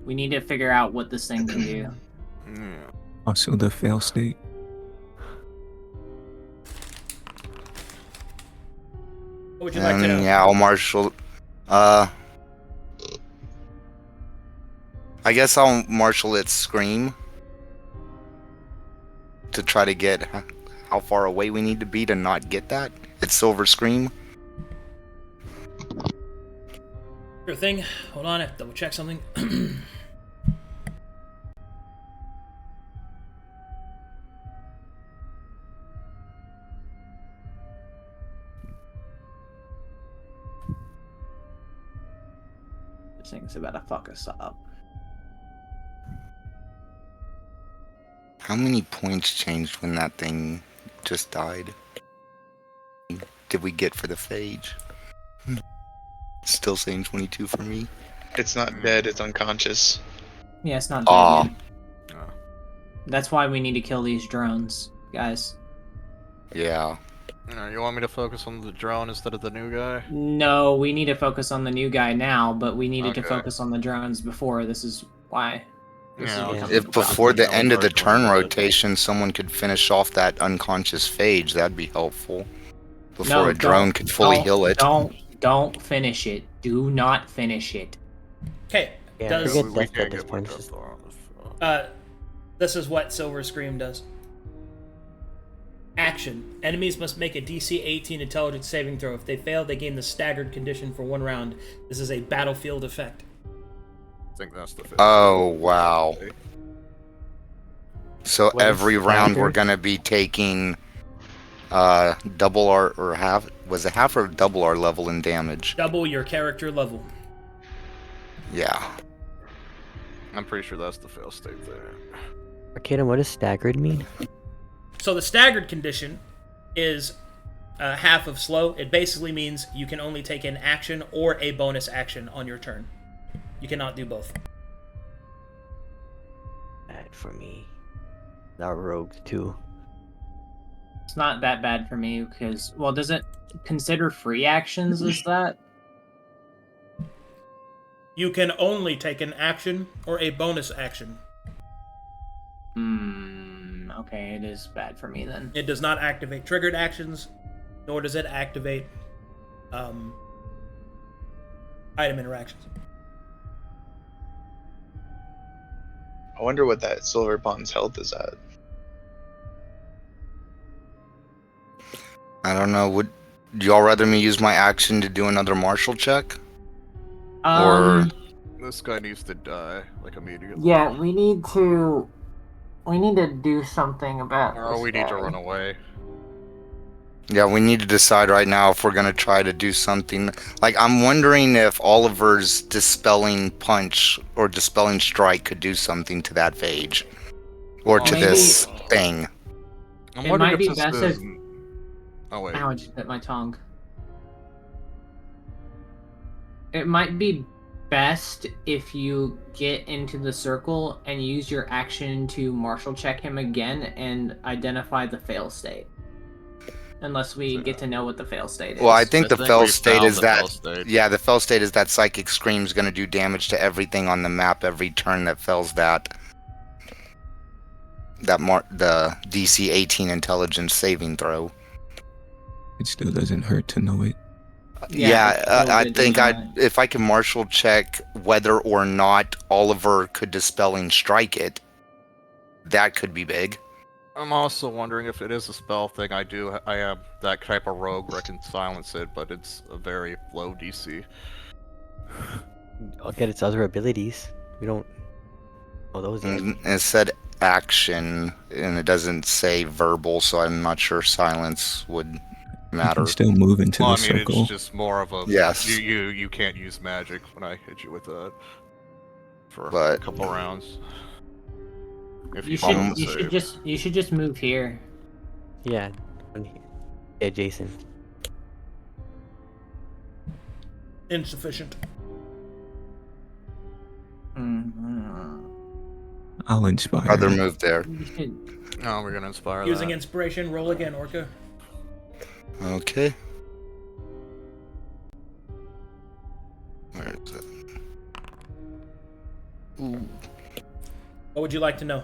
We need to figure out what this thing can do. Yeah. Also, the fail state. What would you like to know? Yeah, I'll marshal. I guess I'll marshal its scream to try to get how far away we need to be to not get that. It's silver scream. Sure thing. Hold on, I have to double check something. This thing's about to fuck us up. How many points changed when that thing just died? Did we get for the phage? Still saying 22 for me. It's not dead, it's unconscious. Yeah, it's not Aw. dead yet. Oh. That's why we need to kill these drones, guys. Yeah. You want me to focus on the drone instead of the new guy? No, we need to focus on the new guy now, but we needed to Okay. focus on the drones before. This is why. This is Yeah, becoming If a before the I'll end of the start turn doing that. rotation, someone could finish off that unconscious phage, that'd be helpful. Before No, a drone could fully heal it. Don't finish it. Do not finish it. Okay, Yeah, does forget we death can't at this get point. much It's up just- on this. this is what Silver Scream does. Action. Enemies must make a DC 18 intelligence saving throw. If they fail, they gain the staggered condition for 1 round. This is a battlefield effect. I think that's the fifth. Oh, wow. So What is every round we're staggered? gonna be taking double our, or half, was it half or double our level in damage? Double your character level. Yeah. I'm pretty sure that's the fail state there. Arcadum, what does staggered mean? So the staggered condition is half of slow. It basically means you can only take an action or a bonus action on your turn. You cannot do both. Bad for me. Now rogue too. It's not that bad for me because, well, does it consider free actions as that? You can only take an action or a bonus action. Okay, it is bad for me then. It does not activate triggered actions, nor does it activate item interactions. I wonder what that Silver Pond's health is at. I don't know. Would y'all rather me use my action to do another martial check? Or This guy needs to die, like, immediately. yeah, we need to do something about Or we need to run away. Yeah, we need to decide right now if we're going to try to do something. Like, I'm wondering if Oliver's Dispelling Punch or Dispelling Strike could do something to that phage. Or to this thing. It might be best if... Oh, wait. Ow, I just bit my tongue. It might be best if you get into the circle and use your action to martial check him again and identify the fail state. Unless we get to know what the fail state is. Well, I think the fail state is that... Yeah, the fail state is that Psychic Scream's going to do damage to everything on the map every turn that fails that. The DC 18 intelligence saving throw. It still doesn't hurt to know it. I think if I can martial check whether or not Oliver could Dispelling Strike it, that could be big. I'm also wondering if it is a spell thing. I am that type of rogue where I can silence it, but it's a very low DC. I'll get its other abilities. We don't know those yet. It said action, and it doesn't say verbal, so I'm not sure silence would matter. You can still move into the circle. It's just more of a... Yes. You can't use magic when I hit you with that for a couple rounds. If you should just move here. Yeah. Yeah, Jason. Insufficient. I'll inspire. Other move there. No, we're gonna inspire. Using inspiration, roll again, Orca. Okay. Where is it? Ooh. What would you like to know?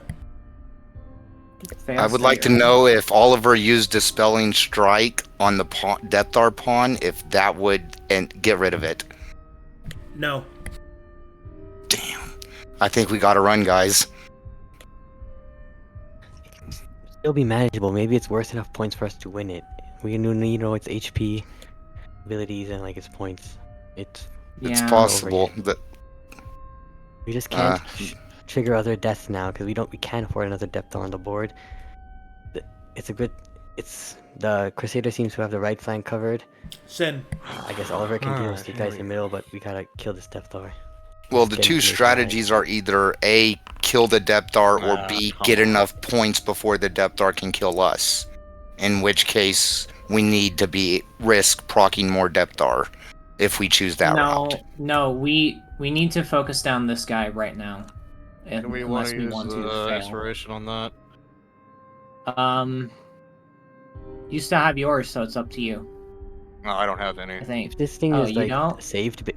I would like to know if Oliver used Dispelling Strike on the Depthar pawn, if that would get rid of it. No. Damn. I think we gotta run, guys. It'll be manageable. Maybe it's worth enough points for us to win it. We need to know its HP, abilities, and like its points. It's possible, but we just can't trigger other deaths now because we can't afford another depth on the board. It's the Crusader seems to have the right flank covered. Sin. I guess Oliver can deal with the guys in the middle, but we gotta kill this Depthar. Well, the two strategies are either A, kill the Depthar, or B, get enough points before the Depthar can kill us. In which case, we need to risk proccing more Depthar if we choose that route. No, we need to focus down this guy right now. Do we want to use inspiration on that? You still have yours, so it's up to you. No, I don't have any. I think if this thing is like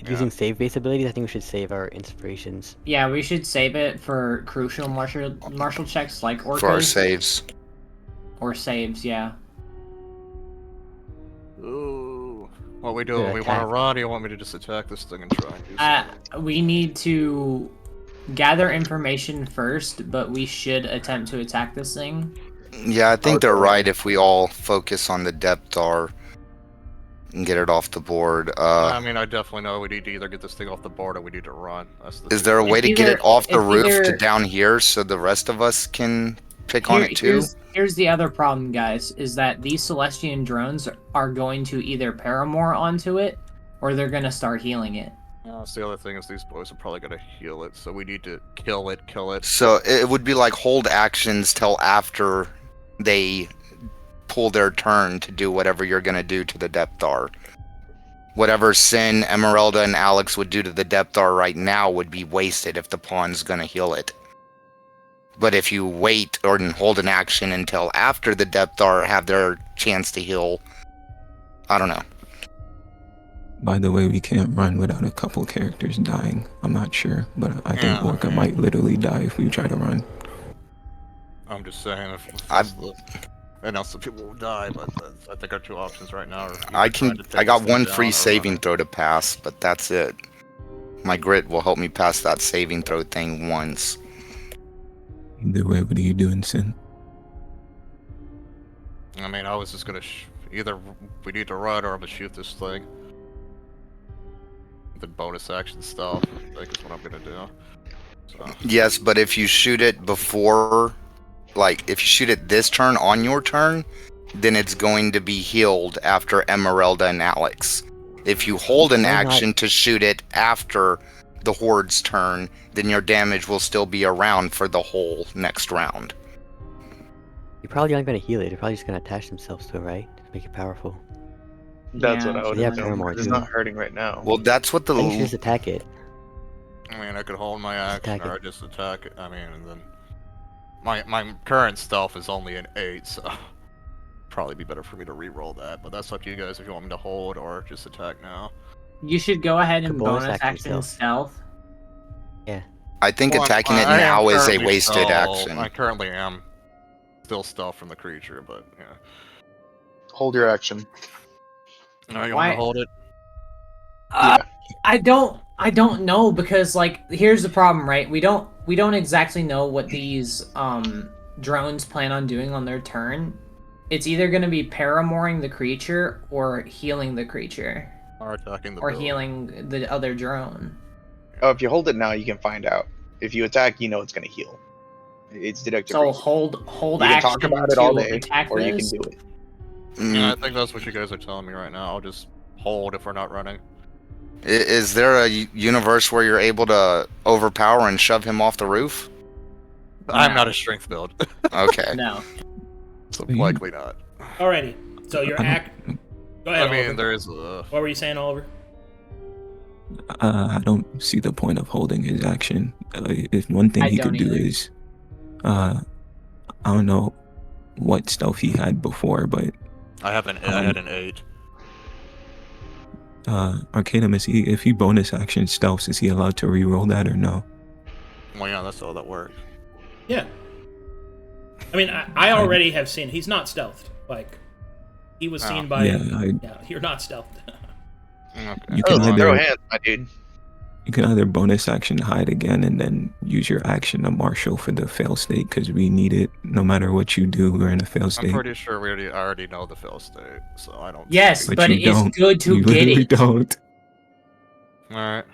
using save-based abilities, I think we should save our inspirations. Yeah, we should save it for crucial martial checks like Orca. For our saves. Or saves, yeah. Ooh. What we do? We want to run, or you want me to just attack this thing and try and do something? We need to gather information first, but we should attempt to attack this thing. Yeah, I think they're right if we all focus on the Depthar and get it off the board. I mean, I definitely know we need to either get this thing off the board or we need to run. Is there a way to get it off the roof to down here so the rest of us can pick on it too? Here's the other problem, guys, is that these Celestian drones are going to either paramour onto it, or they're going to start healing it. That's the other thing, is these boys are probably going to heal it, so we need to kill it. So it would be like hold actions till after they pull their turn to do whatever you're going to do to the Depthar. Whatever Sin, Emeralda, and Alex would do to the Depthar right now would be wasted if the pawn's going to heal it. But if you wait or hold an action until after the Depthar have their chance to heal, I don't know. By the way, we can't run without a couple characters dying. I'm not sure, but I think Orca might literally die if we try to run. I'm just saying, I know some people will die, but I think our two options right now are... I got one free saving throw to pass, but that's it. My grit will help me pass that saving throw thing once. Either way, what are you doing, Sin? I mean, I was just gonna either we need to run or I'm gonna shoot this thing. The bonus action stuff, I think is what I'm gonna do. So. Yes, but if you shoot it before, like if you shoot it this turn on your turn, then it's going to be healed after Emeralda and Alex. If you hold an action to shoot it after the Horde's turn, then your damage will still be around for the whole next round. You're probably not going to heal it. You're probably just going to attach themselves to it, right? To make it powerful. That's what I would Yeah, assume. It's not hurting right now. Well, that's what the... I think you should just attack it. I mean, I could hold my action or just attack it. I mean, and then my current stealth is only an 8, so probably be better for me to re-roll that. But that's up to you guys if you want me to hold or just attack now. You should go ahead and bonus bonus action action stealth. Yeah. I think attacking it now is a wasted action. I currently am still stealth from the creature, but yeah. Hold your action. No, you want to hold it? Yeah. I don't know, because like here's the problem, right? We don't exactly know what these drones plan on doing on their turn. It's either going to be paramoring the creature or healing the creature. Or attacking the or build. Healing the other drone. Oh, if you hold it now, you can find out. If you attack, you know it's going to heal. It's deductive. So reason. hold you action can talk about it all to day, attack or this? you can do it. Yeah, I think that's what you guys are telling me right now. I'll just hold if we're not running. Is there a universe where you're able to overpower and shove him off the roof? I'm not a strength build. Okay. No. So likely not. Alrighty. So your act. Go ahead. I mean, Oliver. there is a... What were you saying, Oliver? I don't see the point of holding his action. If one thing he could do is, I don't know what stealth he had before, but I had an 8. Arcadum, if he bonus action stealths, is he allowed to re-roll that or no? Well, yeah, that's how that works. Yeah. I mean, I already have seen he's not stealthed. Like, he was seen by. Yeah, you're not stealthed. Okay. You can throw hands, my dude. You can either bonus action hide again and then use your action to marshal for the fail state, because we need it no matter what you do. We're in a fail state. I'm pretty sure we already know the fail state, so I don't. Yes, but it is good to you get it. Don't. All right.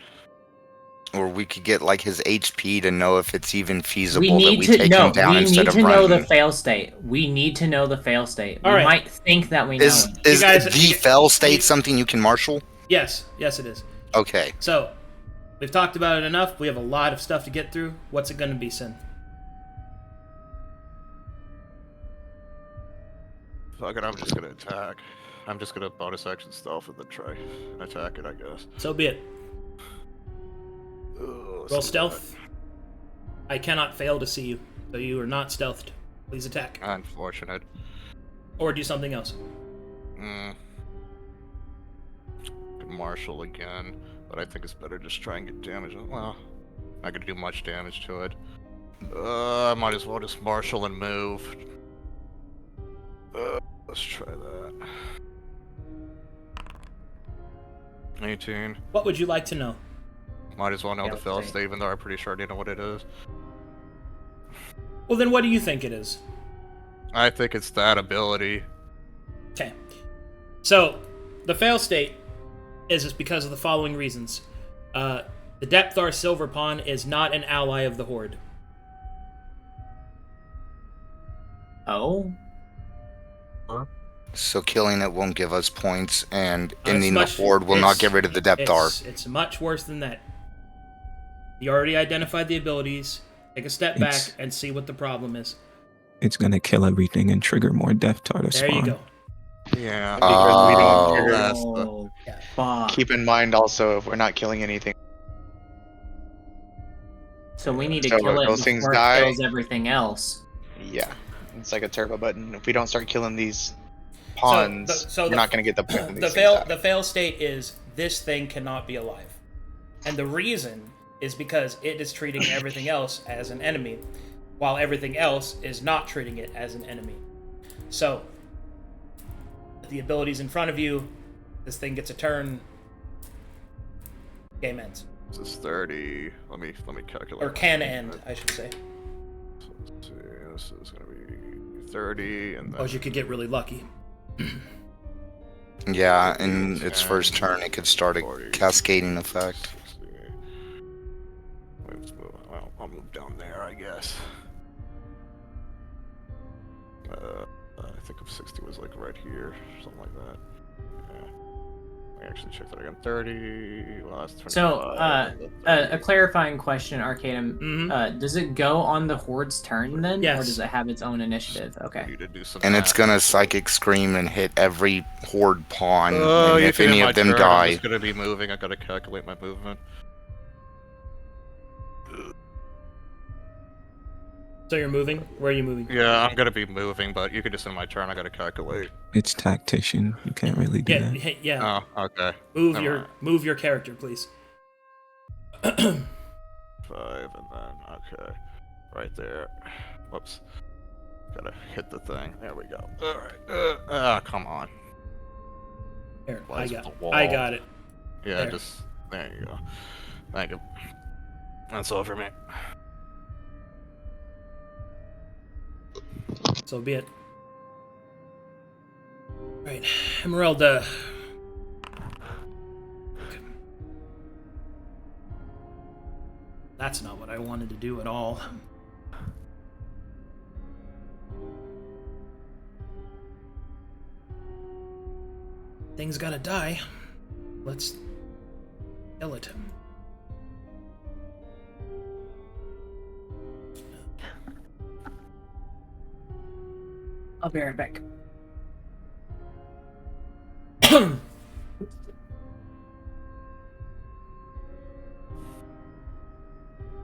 Or we could get like his HP to know if it's even feasible We need that we to take him down instead of know running. the fail state. We need to know the fail state. All we right. might think that we know Is it. is guys- the fail state something you can marshal? Yes, it is. Okay. So, we've talked about it enough. We have a lot of stuff to get through. What's it going to be, Sin? Fuck it, I'm just gonna attack. I'm just gonna bonus action stealth and then try and attack it, I guess. So be it. Ugh, Roll stealth. I cannot fail to see you, so you are not stealthed. Please attack. Unfortunate. Or do something else. Could marshal again, but I think it's better just try and get damage. Well, I could do much damage to it. I might as well just marshal and move. Let's try that. 18. What would you like to know? Might as well know the fail state, even though I'm pretty sure I know what it is. Well, then what do you think it is? I think it's that ability. Okay. So, the fail state is because of the following reasons. The Depthar Silver Pawn is not an ally of the Horde. Oh? So killing it won't give us points, and ending the Horde will not get rid of the Depthar. It's much worse than that. You already identified the abilities. Take a step back and see what the problem is. It's gonna kill everything and trigger more Depthar to spawn. There you go. Yeah. Because we don't trigger. Fuck. Keep in mind also, if we're not killing anything. So we need to So kill it those things before die. it kills everything else. Yeah. It's like a turbo button. If we don't start killing these pawns, we're not going to get the point. The fail state is this thing cannot be alive. And the reason is because it is treating everything else as an enemy, while everything else is not treating it as an enemy. So, the abilities in front of you, this thing gets a turn, game ends. This is 30. Let me calculate. Or can end, I should say. So let's see. This is gonna be 30, and then... Or you could get really lucky. Yeah, in its first turn, it could start a 40, cascading effect. 60. Well, I'll move down there, I guess. I think if 60 was like right here, something like that. Yeah. I actually checked that again. 30. Well, that's 25. So, a clarifying question, Arcadum. Mm-hmm. Does it go on the Horde's turn then? Yes. Or does it have its own initiative? Okay. You did do some And it's math. gonna Psychic Scream and hit every Horde pawn, Oh, and you if can any hit my of them turn. I'm die... just gonna be moving. I gotta calculate my movement. So you're moving? Where are you moving? Yeah, I'm gonna be moving, but you can just end my turn. I gotta calculate. It's tactician. You can't really do that. Yeah. Oh, okay. Move your character, please. 5 and then okay, right there. Whoops. Gotta hit the thing. There we go. All right. Come on. Here, Why is I the wall? got it. Yeah, There. just there you go. Thank you. That's all for me. So be it. Right, Emeralda. That's not what I wanted to do at all. Thing's gotta die. Let's kill it. I'll be right back.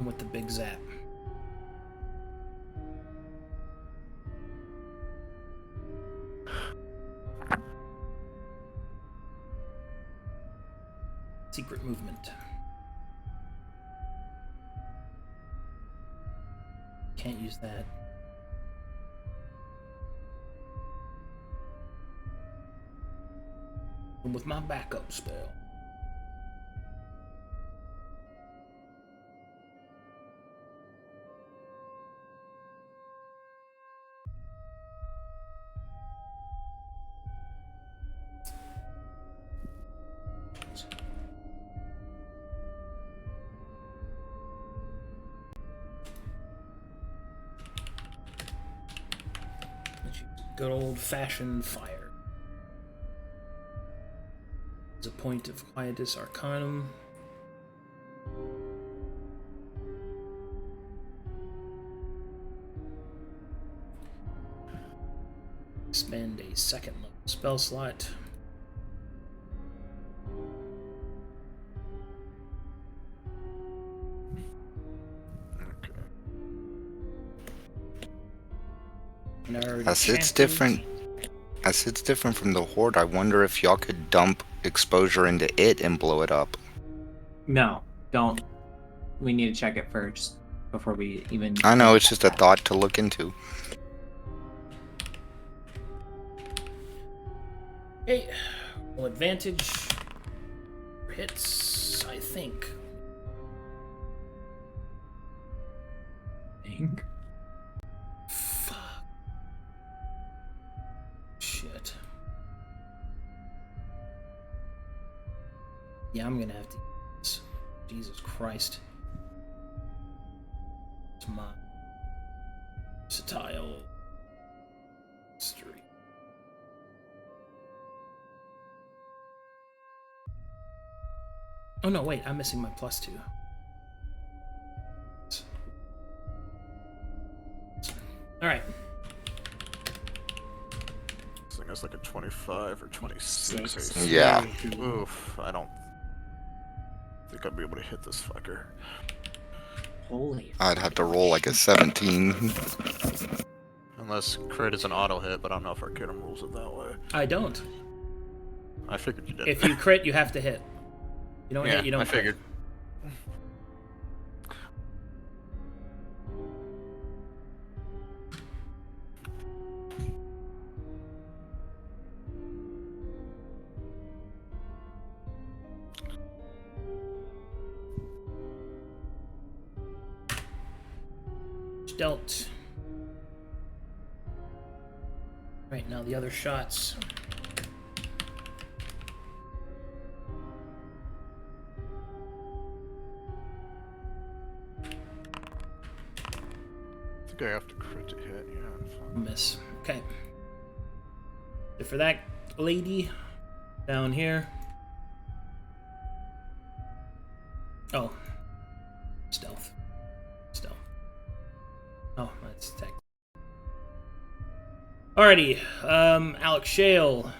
With the big zap. Secret movement. Can't use that. And with my backup spell. Good old-fashioned fire. There's a point of Quietus Arcanum. Spend a second level spell slot. As it's different from the Horde, I wonder if y'all could dump exposure into it and blow it up. No, don't. We need to check it first before we even... I know, it's just a thought to look into. Okay, well, advantage hits, I think. Fuck. Shit. Yeah, I'm gonna have to use this. Jesus Christ. It's my versatile history. Oh no, wait, I'm missing my +2. Alright. I think it's like a 25 or 26. Yeah. Oof, I don't think I'd be able to hit this fucker. Holy. I'd have to roll like a 17. Unless crit is an auto hit, but I don't know if Arcadum rules it that way. I don't. I figured you did. If you crit, you have to hit. You don't hit, you don't I crit. figured. Dealt. Right, now the other shots. I think I have to crit to hit, yeah. Miss. Okay. For that lady down here. Oh. Stealth. Oh, that's tech. Alrighty, Alex Shale.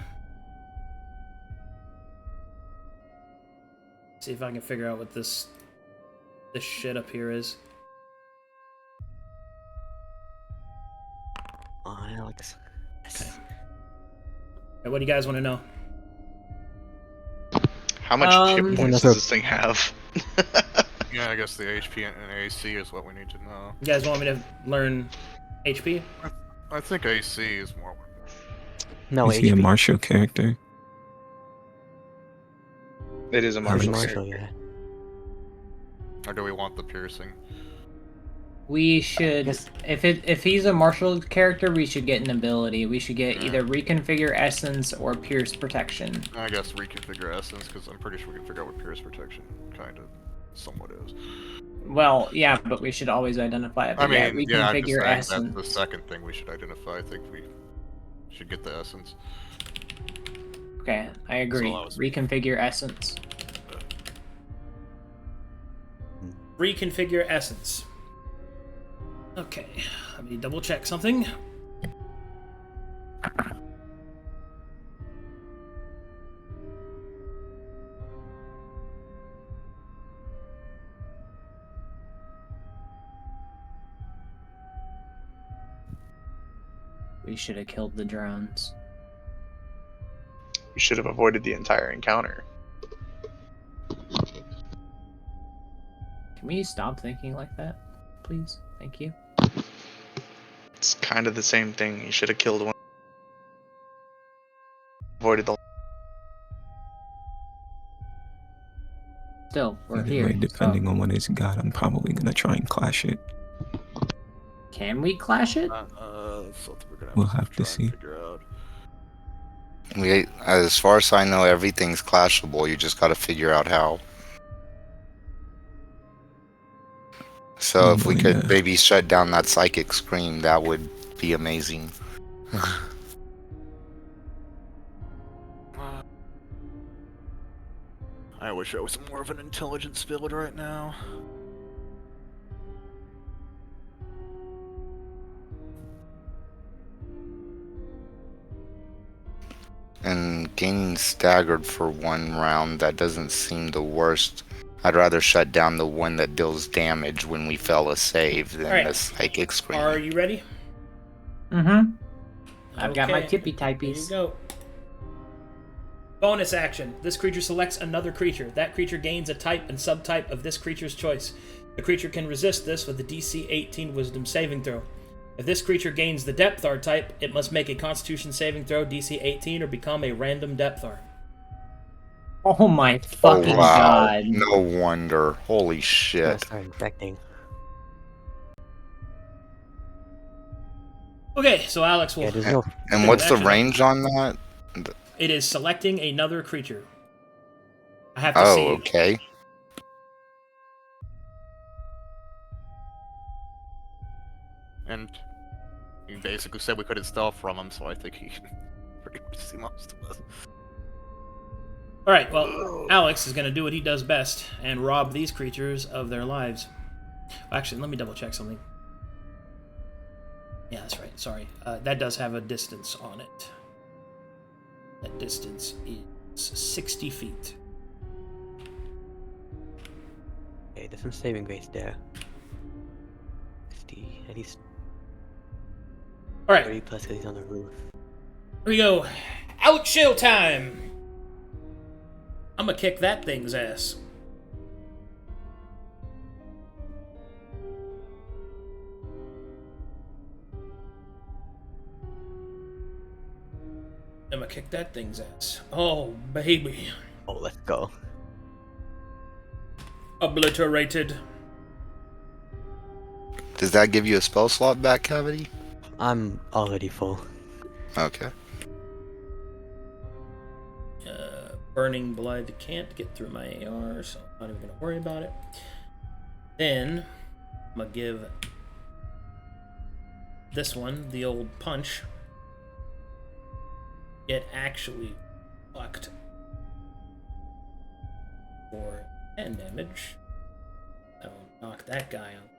See if I can figure out what this shit up here is. Come on, Alex. Okay. Right, what do you guys want to know? How much hit points does this thing have? Yeah, I guess the HP and AC is what we need to know. You guys want me to learn HP? I think AC is more. No, Is he a martial character? It is a martial character. Yeah. Or do we want the piercing? We should, if he's a martial character, we should get an ability. We should get either Reconfigure Essence or Pierce Protection. I guess Reconfigure Essence, because I'm pretty sure we can figure out what Pierce Protection kind of somewhat is. Well, yeah, but we should always identify it. But I mean, Reconfigure I'm Essence. just saying that's the second thing we should identify. I think we should get the Essence. Okay, I agree. Reconfigure Essence. Reconfigure Essence. Okay, let me double check something. We should have killed the drones. We should have avoided the entire encounter. Can we stop thinking like that, please? Thank you. It's kind of the same thing. You should have killed one. Avoided the. Still, we're Anyway, here. depending on what it's got, I'm probably gonna try and clash it. Can we clash it? That's something we're gonna We'll have to see. Figure out. As far as I know, everything's clashable. You just got to figure out how. So if we could maybe shut down that psychic scream, that would be amazing. I wish I was more of an intelligence build right now. And gaining staggered for one round, that doesn't seem the worst. I'd rather shut down the one that deals damage when we fail a save than the psychic scream. Are you ready? Mm-hmm. I've got my tippy typies. Here you go. Bonus action. This creature selects another creature. That creature gains a type and subtype of this creature's choice. The creature can resist this with a DC 18 Wisdom saving throw. If this creature gains the Depthar type, it must make a Constitution saving throw DC 18 or become a random Depthar. Oh my fucking god. No wonder. Holy shit. Start infecting. Okay, so Alex will... And what's the range on that? It is selecting another creature. I have to see. Oh, okay. And you basically said we couldn't steal from him, so I think he can pretty much see most of us. Alright, well, Alex is going to do what he does best and rob these creatures of their lives. Actually, let me double check something. Yeah, that's right, sorry. That does have a distance on it. That distance is 60 feet. Okay, there's some saving grace there. 60, at least. Alright. 30 plus because he's on the roof. Here we go. Out shill time! I'm gonna kick that thing's ass. I'm gonna kick that thing's ass. Oh, baby. Oh, let's go. Obliterated. Does that give you a spell slot back, Cavity? I'm already full. Okay. Burning Blood can't get through my AR, so I'm not even gonna worry about it. Then, I'm gonna give this one the old punch. It actually fucked for 10 damage. That'll knock that guy out.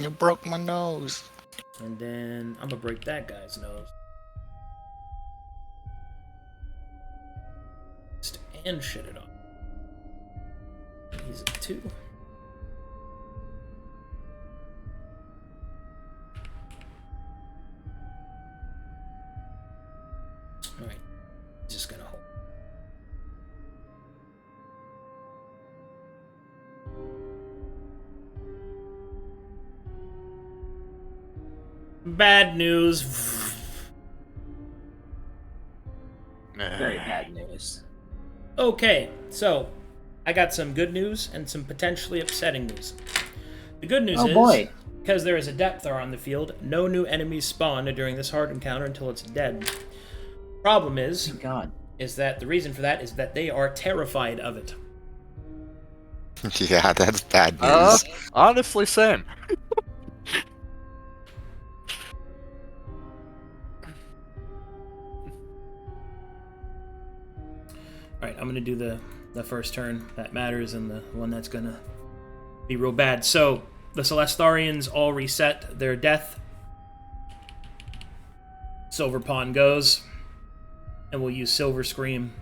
You broke my nose. And then I'm gonna break that guy's nose. And shit it off. He's at 2. Alright. Just gonna hold. Bad news. Very bad news. Okay, so I got some good news and some potentially upsetting news. The good news is, because there is a Depthar on the field, no new enemies spawn during this hard encounter until it's dead. Problem is, is that the reason for that is that they are terrified of it. Yeah, that's bad news. Honestly, same. Alright, I'm gonna do the first turn that matters and the one that's gonna be real bad. So, the Celestarians all reset their death. Silver Pawn goes. And we'll use Silver Scream.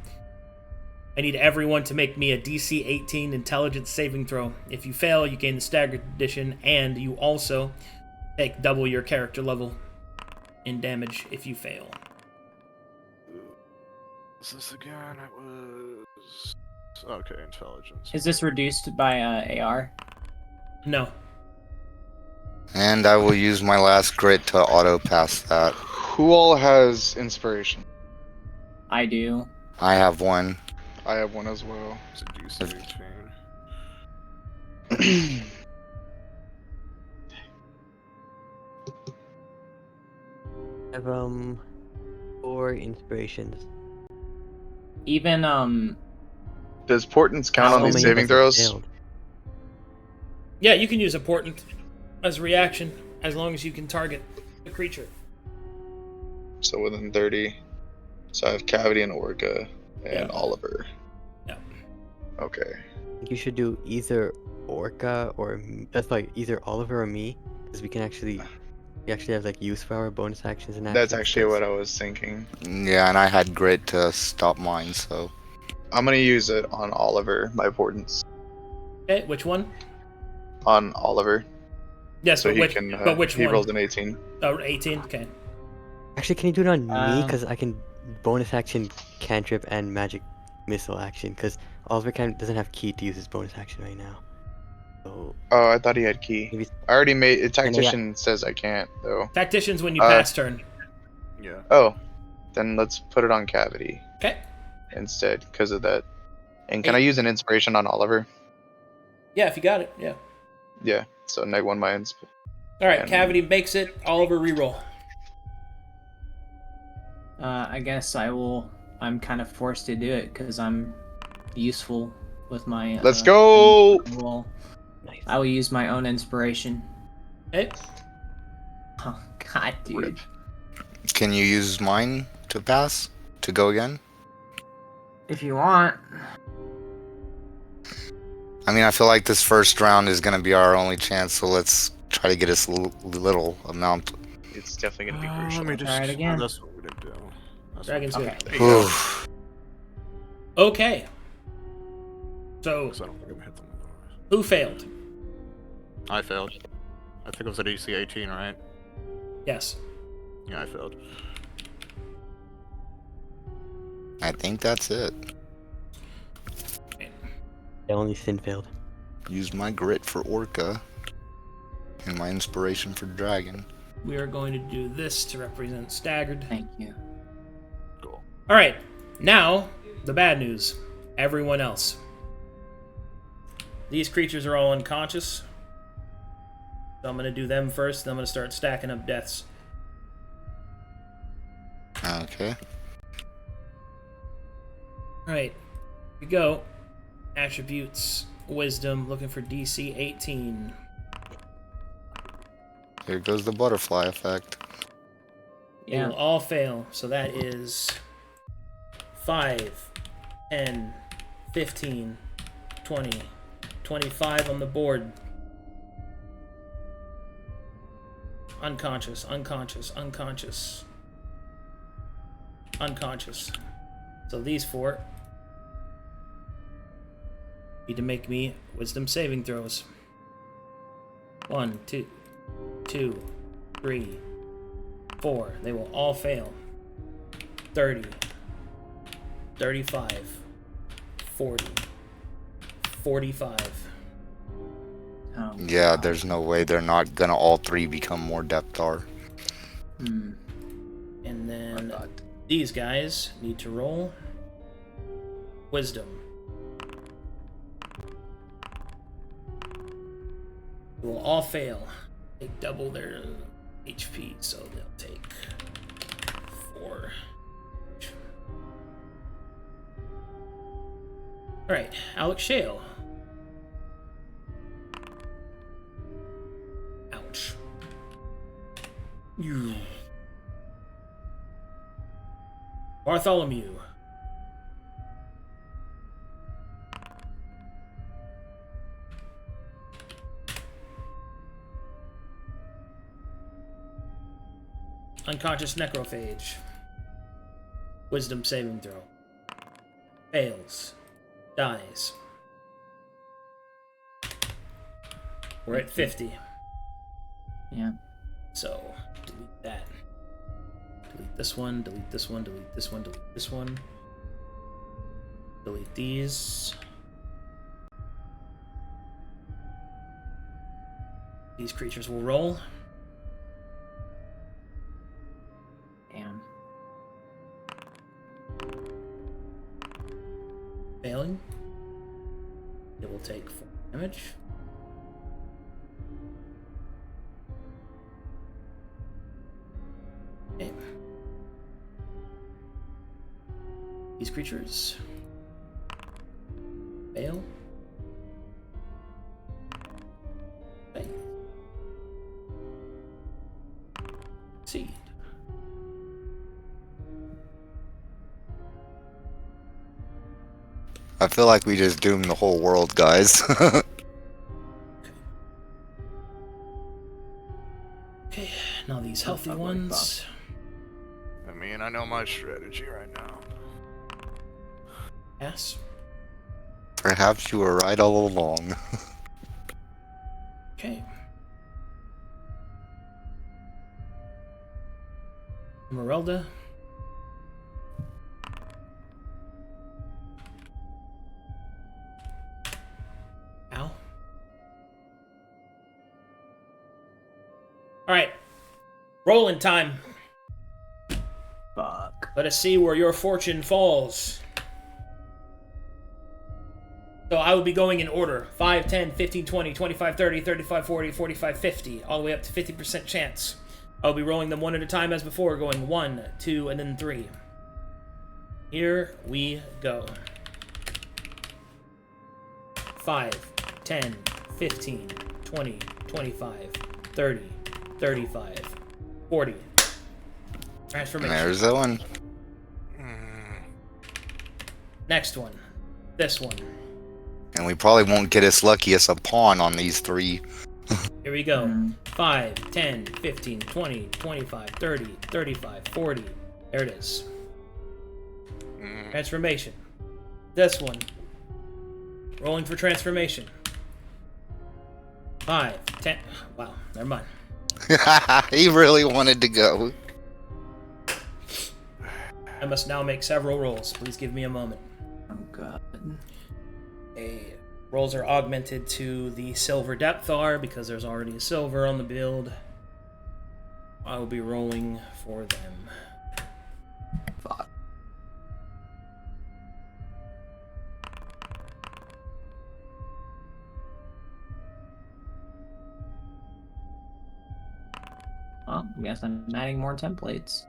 I need everyone to make me a DC 18 intelligence saving throw. If you fail, you gain the staggered addition, and you also take double your character level in damage if you fail. What's this again? It was... Okay, intelligence. Is this reduced by AR? No. And I will use my last grit to auto pass that. Who all has inspiration? I do. I have one. I have one as well. It's a DC 18. I have 4 inspirations. Even Does portents count on these saving throws? Yeah, you can use a portent as a reaction as long as you can target the creature. So within 30. So I have Cavity and Orca and Oliver. Yeah. Okay. You should do either Orca or that's like either Oliver or me, because we actually have like use for our bonus actions and actions. That's actually what I was thinking. Yeah, and I had grit to stop mine, so I'm gonna use it on Oliver, my portents. Okay, which one? On Oliver. Yes, so but he which, can, but which he one? rolled an 18. Oh, 18? Okay. Actually, can you do it on me? Because I can bonus action, cantrip, and magic missile action. Because Oliver doesn't have key to use his bonus action right now. So. Oh, I thought he had key. Maybe... I already made it. Tactician says I can't though. Tactician's when you pass turn. Yeah. Oh, then let's put it on Cavity. Okay. Instead, because of that. And can I use an inspiration on Oliver? Yeah, if you got it. Yeah. Yeah. So -1 my insp. All right, Cavity makes it. Oliver reroll. I guess I'm kind of forced to do it because I'm useful with my. Let's go. Well, I will use my own inspiration. Okay. Oh God, dude. Can you use mine to pass? To go again? If you want. I mean, I feel like this first round is gonna be our only chance, so let's try to get us a little amount. It's definitely gonna be crucial. Let me just try it again. That's what we didn't do. Dragon's good. Go. Okay. So, I don't think I'm hit them. who failed? I failed. I think it was at DC 18, right? Yes. Yeah, I failed. I think that's it. The only Sin failed. Use my grit for Orca. And my inspiration for Dragon. We are going to do this to represent staggered. Thank you. Cool. All right. Now, the bad news. Everyone else. These creatures are all unconscious. So I'm going to do them first, then I'm going to start stacking up deaths. Okay. Alright. Here we go. Attributes. Wisdom. Looking for DC 18. Here goes the butterfly effect. They will all fail. So that is 5, 10, 15, 20, 25 on the board. Unconscious, unconscious, unconscious. Unconscious. So these 4 need to make me wisdom saving throws. 1, 2, 2, 3, 4. They will all fail. 30, 35, 40, 45. Oh, Yeah, there's no way they're not gonna all 3 become more Depthar. Hmm. And then these guys need to roll wisdom. They will all fail. They double their HP, so they'll take 4. Alright, Alex Shale. Ouch. You. Bartholomew. Unconscious necrophage. Wisdom saving throw. Fails. Dies. We're at 50. Yeah. So, delete that. Delete this one, delete this one, delete this one, delete this one. Delete these. These creatures will roll. Damn. Failing. It will take 4 damage. Okay. These creatures fail. Fail. Succeed. I feel like we just doomed the whole world, guys. Okay, now these healthy ones. I mean, I know my strategy right now. Yes. Perhaps you were right all along. Okay. Esmeralda. Ow. Alright. Rolling time. Fuck. Let us see where your fortune falls. So I will be going in order. 5, 10, 15, 20, 25, 30, 35, 40, 45, 50. All the way up to 50% chance. I'll be rolling them one at a time as before, going 1, 2, and then 3. Here we go. 5, 10, 15, 20, 25, 30, 35, 40. Transformation. There's that one. Next one. This one. And we probably won't get as lucky as a pawn on these 3. Here we go. 5, 10, 15, 20, 25, 30, 35, 40. There it is. Transformation. This one. Rolling for transformation. 5, 10. Wow, never mind. He really wanted to go. I must now make several rolls. Please give me a moment. Oh god. Rolls are augmented to the silver Depthar because there's already a silver on the build. I will be rolling for them. Fuck. Well, I guess I'm adding more templates.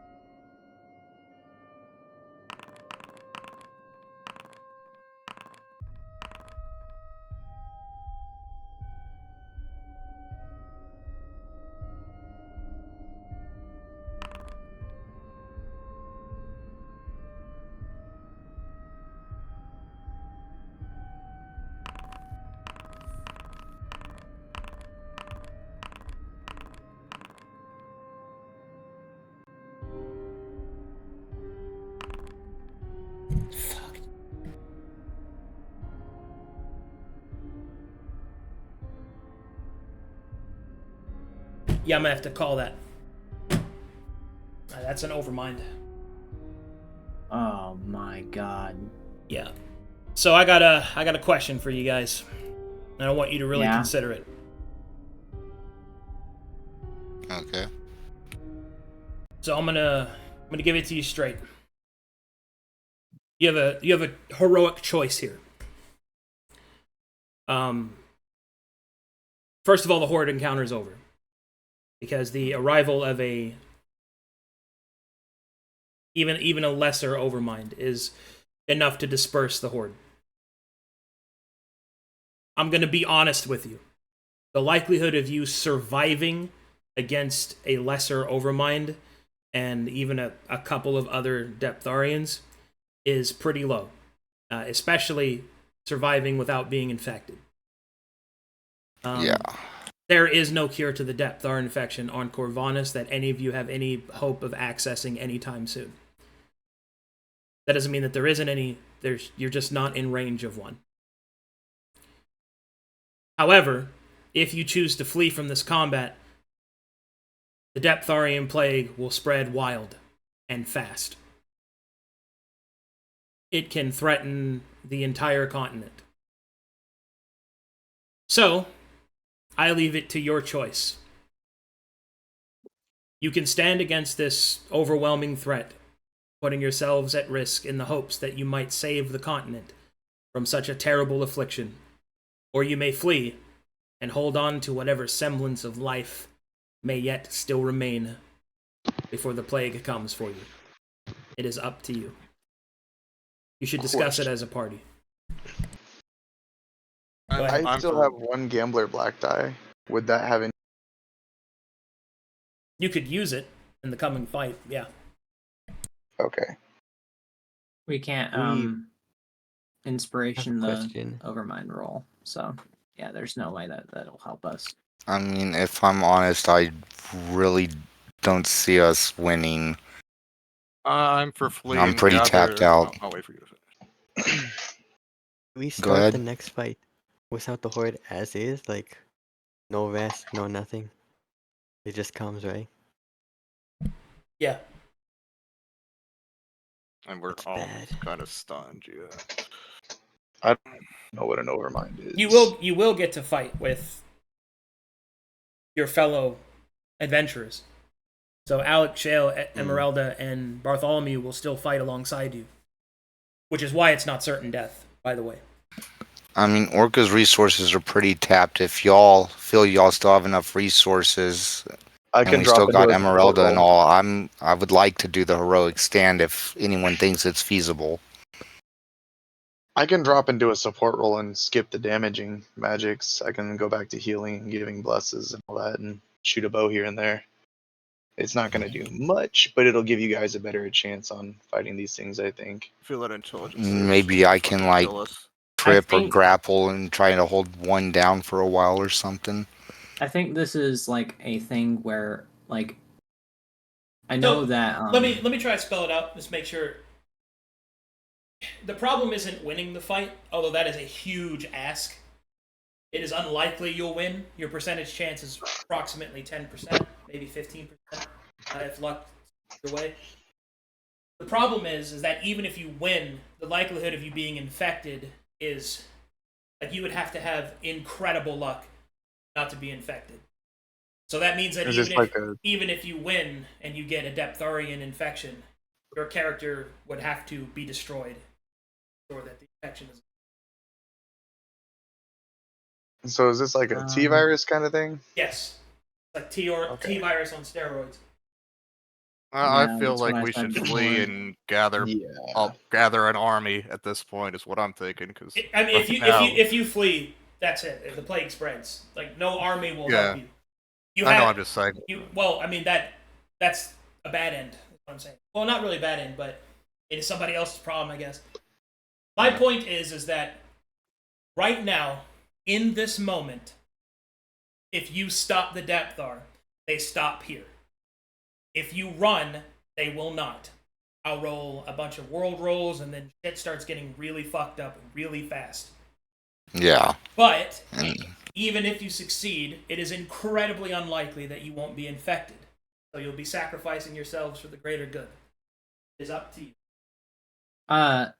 Yeah, I'm gonna have to call that. That's an overmind. Oh my god. Yeah. So I got a question for you guys. And I want you to really consider it. Okay. So I'm gonna give it to you straight. You have a heroic choice here. First of all, the horde encounter is over, because the arrival of even a lesser overmind is enough to disperse the horde. I'm gonna be honest with you. The likelihood of you surviving against a lesser overmind and even a couple of other Deptharians is pretty low, especially surviving without being infected. There is no cure to the Depthar infection on Corvinus that any of you have any hope of accessing anytime soon. That doesn't mean that there isn't any. You're just not in range of one. However, if you choose to flee from this combat, the Deptharian plague will spread wild and fast. It can threaten the entire continent. So, I leave it to your choice. You can stand against this overwhelming threat, putting yourselves at risk in the hopes that you might save the continent from such a terrible affliction. Or you may flee and hold on to whatever semblance of life may yet still remain before the plague comes for you. It is up to you. You should discuss it as a party. I still have one gambler black die. Would that have any? You could use it in the coming fight, yeah. Okay. We can't inspiration the overmind roll. So yeah, there's no way that'll help us. I mean, if I'm honest, I really don't see us winning. I'm for fleeing. I'm pretty tapped out. I'll wait for you to finish. We start the next fight without the horde as is, like no rest, no nothing. It just comes, right? Yeah. And we're all kind of stunned, yeah. I don't know what an overmind is. You will get to fight with your fellow adventurers. So Alex, Shale, Emeralda, and Bartholomew will still fight alongside you. Which is why it's not certain death, by the way. I mean, Orca's resources are pretty tapped. If y'all feel y'all still have enough resources, and we still got Emeralda and all, I would like to do the heroic stand if anyone thinks it's feasible. I can drop into a support role and skip the damaging magics. I can go back to healing and giving blesses and all that and shoot a bow here and there. It's not going to do much, but it'll give you guys a better chance on fighting these things, I think. Feel that intelligence. Maybe I can, like, trip or grapple and try to hold one down for a while or something. I think this is, like, a thing where, like, I know that... Let me try to spell it out, just make sure... The problem isn't winning the fight, although that is a huge ask. It is unlikely you'll win. Your percentage chance is approximately 10%, maybe 15%, if luck your way. The problem is that even if you win, the likelihood of you being infected is... Like, you would have to have incredible luck not to be infected. So that means that even if you win and you get a Deptharian infection, your character would have to be destroyed. Or that the infection is... So is this like a T-virus kind of thing? Yes. Like T-virus on steroids. I feel like we should flee and gather an army at this point is what I'm thinking. Cause I mean, if you flee, that's it. If the plague spreads, like no army will help you. I know. I'm just saying. Well, I mean that's a bad end. That's what I'm saying. Well, not really a bad end, but it is somebody else's problem, I guess. My point is that right now, in this moment, if you stop the Depthar, they stop here. If you run, they will not. I'll roll a bunch of world rolls, and then shit starts getting really fucked up really fast. Yeah. But even if you succeed, it is incredibly unlikely that you won't be infected. So you'll be sacrificing yourselves for the greater good. It is up to you.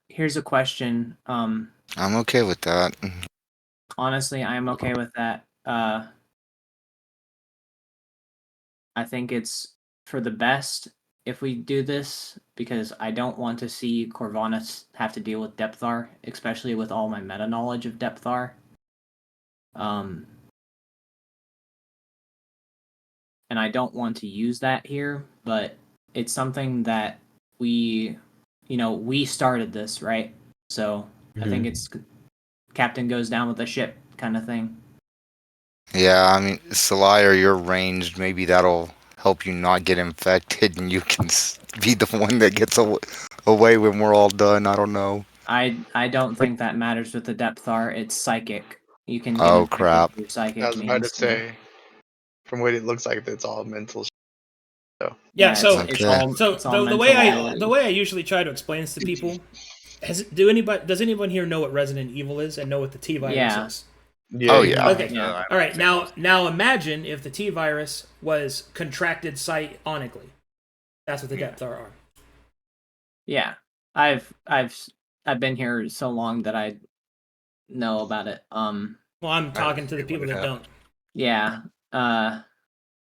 Here's a question. I'm okay with that. Honestly, I'm okay with that. I think it's for the best if we do this, because I don't want to see Corvanus have to deal with Depthar, especially with all my meta knowledge of Depthar. And I don't want to use that here, but it's something that we started this, right? So I think it's captain goes down with the ship kind of thing. Yeah, I mean, Celahire, you're ranged. Maybe that'll help you not get infected, and you can be the one that gets away when we're all done. I don't know. I don't think that matters with the Depthar. It's psychic. You can get Oh, infected crap. through psychic I was about to means. say, from what it looks like, it's all mental. So Yeah. So it's all the way I usually try to explain this to people. Does anyone here know what Resident Evil is and know what the T virus is? yeah. Oh, yeah. Okay. Yeah. All right. Now imagine if the T virus was contracted psionically. That's what the Depthar are. Yeah. I've been here so long that I know about it. Well, I'm talking to the people that don't. Yeah.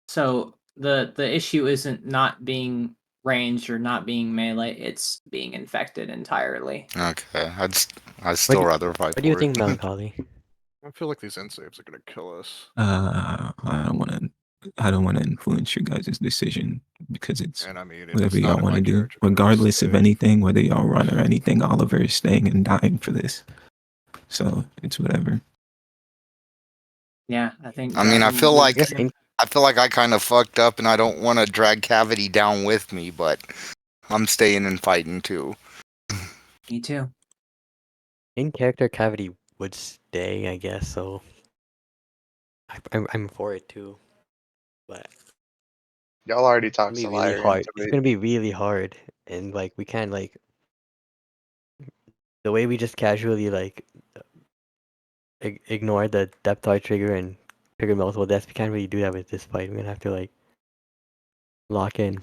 So the issue isn't not being ranged or not being melee, it's being infected entirely. Okay, I'd still rather fight. What do you think, Meloncholy? I feel like these insaves are gonna kill us. I don't want to influence your guys' decision because it's And I mean, if whatever it's not y'all in want my to do. character, Regardless of it's- anything, whether y'all run or anything, Oliver is staying and dying for this. So it's whatever. Yeah, I think. I mean, I feel like guess I kind of fucked up, and I don't want to drag Cavity down with me, but I'm staying and fighting too. Me too. in character Cavity would stay, I guess. So I'm for it too, but Y'all already talked it's gonna be really Celahire hard. into It's it. gonna be really hard, and like we can't like the way we just casually like ignore the Depthar trigger and trigger multiple deaths. We can't really do that with this fight. We're gonna have to like lock in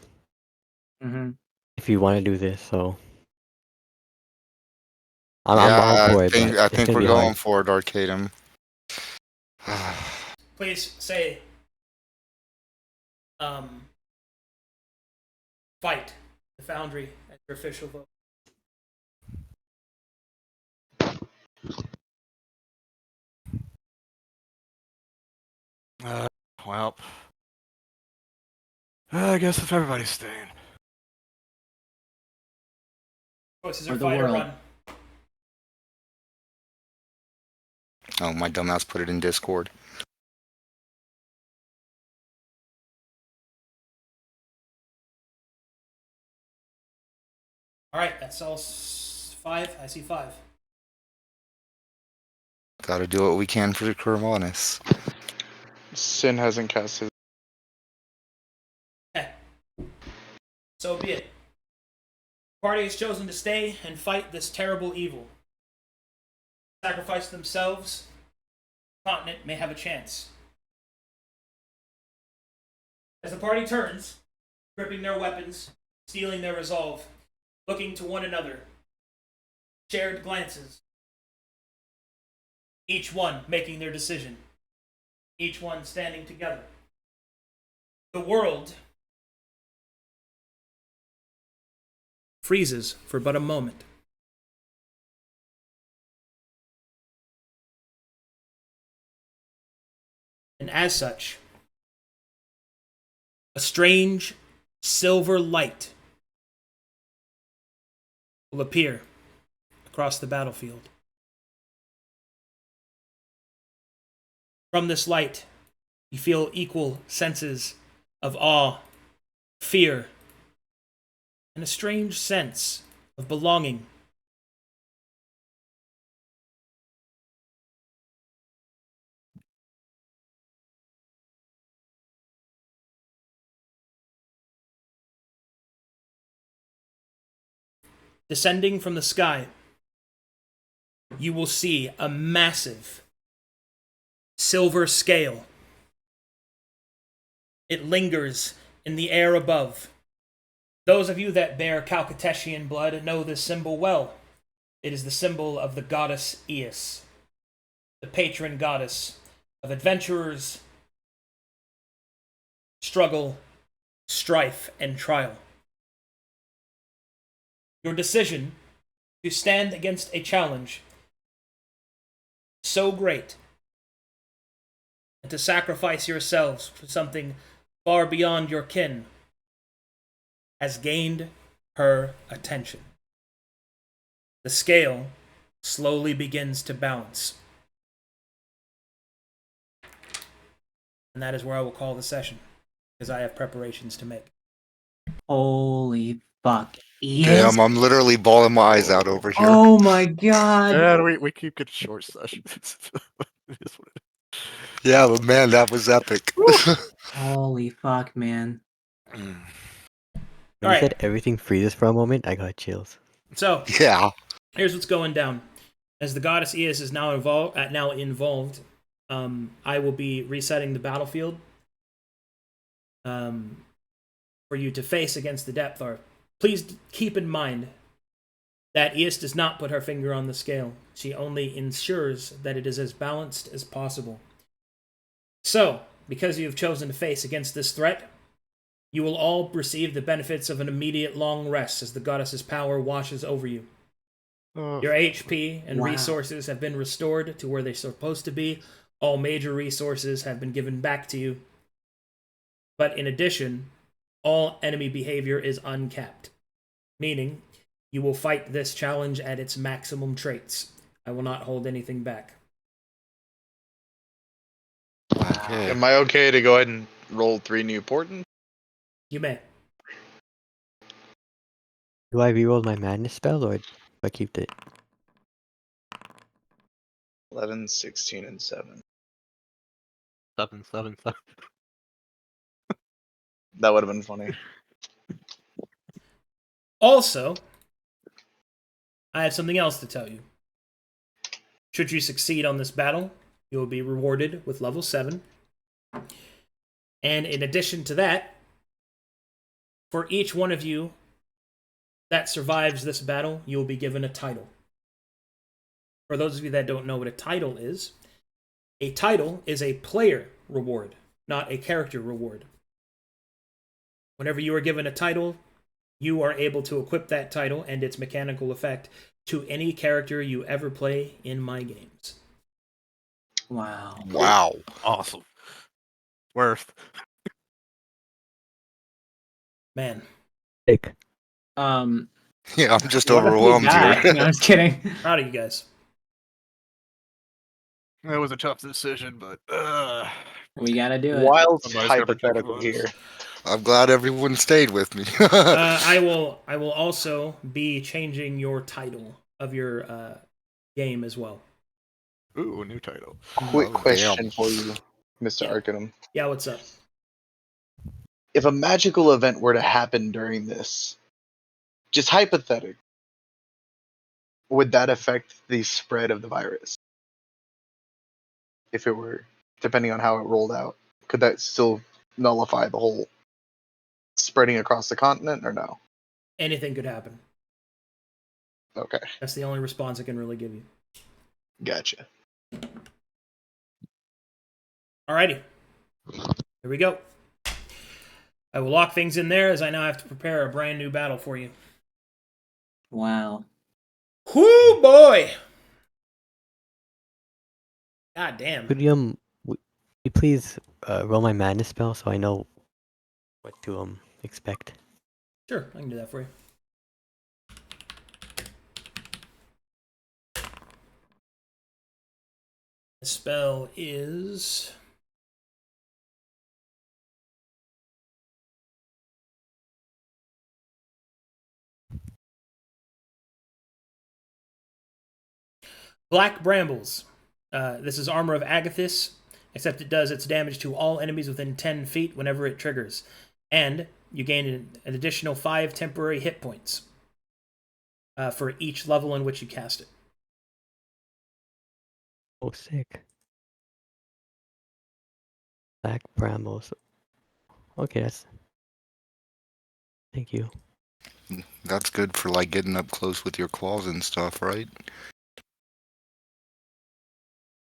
if you want to do this. So I'm all for it, but I it's think gonna we're be going hard. for it, Arcadum. Please say, fight the Foundry as your official vote. Well, I guess if everybody's staying. Choices Or are the fight or world. run. Oh, my dumbass put it in Discord. All right, that's all 5. I see 5. Gotta do what we can for the Corvanus. Sin hasn't cast his. So be it. The party has chosen to stay and fight this terrible evil. Sacrifice themselves, the continent may have a chance. As the party turns, gripping their weapons, steeling their resolve, looking to one another, shared glances, each one making their decision, each one standing together. The world freezes for but a moment. And as such, a strange silver light will appear across the battlefield. From this light, you feel equal senses of awe, fear, and a strange sense of belonging. Descending from the sky, you will see a massive silver scale. It lingers in the air above. Those of you that bear Calcatetian blood know this symbol well. It is the symbol of the goddess Eos, the patron goddess of adventurers, struggle, strife, and trial. Your decision to stand against a challenge so great and to sacrifice yourselves for something far beyond your kin has gained her attention. The scale slowly begins to balance. And that is where I will call the session, because I have preparations to make. Holy fuck. Damn, I'm literally bawling my eyes out over here. Oh my god. Yeah, we keep getting short sessions. It is what it is. Yeah, but man, that was epic. Holy fuck, man. When All you said right. everything freezes for a moment, I got chills. So, Yeah. here's what's going down. As the goddess Eos is now involved, I will be resetting the battlefield for you to face against the Depthar. Please keep in mind that Eos does not put her finger on the scale. She only ensures that it is as balanced as possible. So, because you have chosen to face against this threat, you will all receive the benefits of an immediate long rest as the goddess's power washes over you. Your HP and resources have been restored to where they're supposed to be. All major resources have been given back to you. But in addition, all enemy behavior is uncapped, meaning you will fight this challenge at its maximum traits. I will not hold anything back. Okay. Am I okay to go ahead and roll 3 new portents? You may. Do I reroll my madness spell or do I keep it? 11, 16, and 7. 7, 7, 7. That would have been funny. Also, I have something else to tell you. Should you succeed on this battle, you will be rewarded with level 7. And in addition to that, for each one of you that survives this battle, you will be given a title. For those of you that don't know what a title is a player reward, not a character reward. Whenever you are given a title, you are able to equip that title and its mechanical effect to any character you ever play in my games. Wow. Wow. Awesome. Worth. Man. Sick. Yeah, I'm just What if we overwhelmed die? here. No, I'm just kidding. Proud of you guys. It was a tough decision, but We gotta do it. Wild Somebody's gotta protect hypothetical us. here. I'm glad everyone stayed with me. I will also be changing your title of your game as well. ooh, a new title. Quick Oh, question damn. for you, Mr. Yeah. Arcadum. Yeah, what's up? If a magical event were to happen during this, just hypothetic, would that affect the spread of the virus? If it were, depending on how it rolled out, could that still nullify the whole spreading across the continent, or no? Anything could happen. Okay, That's the only response I can really give you. gotcha. Alrighty. Here we go. I will lock things in there as I now have to prepare a brand new battle for you. Wow. Whoo boy! God damn. Could you please roll my madness spell so I know what to expect? Sure, I can do that for you. The spell is... Black Brambles. This is Armor of Agathis, except it does its damage to all enemies within 10 feet whenever it triggers. And you gain an additional 5 temporary hit points for each level in which you cast it. Oh, sick. Black brambles. Okay, that's. Thank you. That's good for like getting up close with your claws and stuff, right?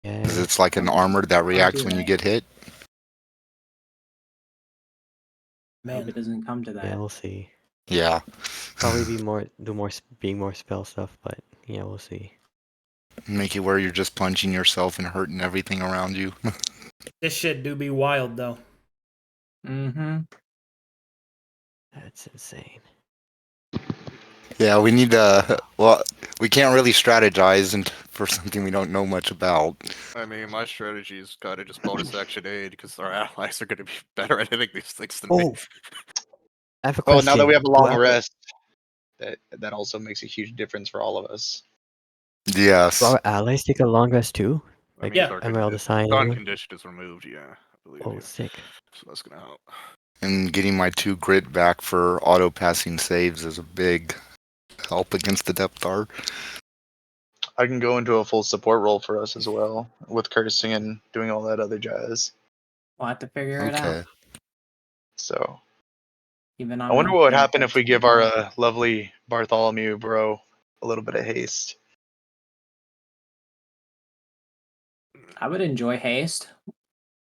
Yeah. Because it's like an armor that reacts when you get hit. I hope Man, it doesn't come to that. Yeah, we'll see. Yeah. Probably being more spell stuff, but yeah, we'll see. Make it where you're just punching yourself and hurting everything around you. this shit do be wild though. Mm-hmm. That's insane. Yeah, we need to. Well, we can't really strategize for something we don't know much about. I mean, my strategy is kind of just bonus action aid because our allies are going to be better at hitting these things than me. Oh, I have a Well, question. now that we have a long Do rest, that also makes a huge difference for all of us. Yes. our allies take a long rest too? I Like, mean, yeah, our Emerald Sign. gun condition is removed, yeah, I believe. Oh, Yeah. sick. So that's going to help. And getting my 2 grit back for auto passing saves is a big help against the Depthar. I can go into a full support role for us as well, with cursing and doing all that other jazz. We'll have to figure it out. Okay. So Even I on wonder my what would third happen if we person. give our lovely Bartholomew bro a little bit of haste. I would enjoy haste.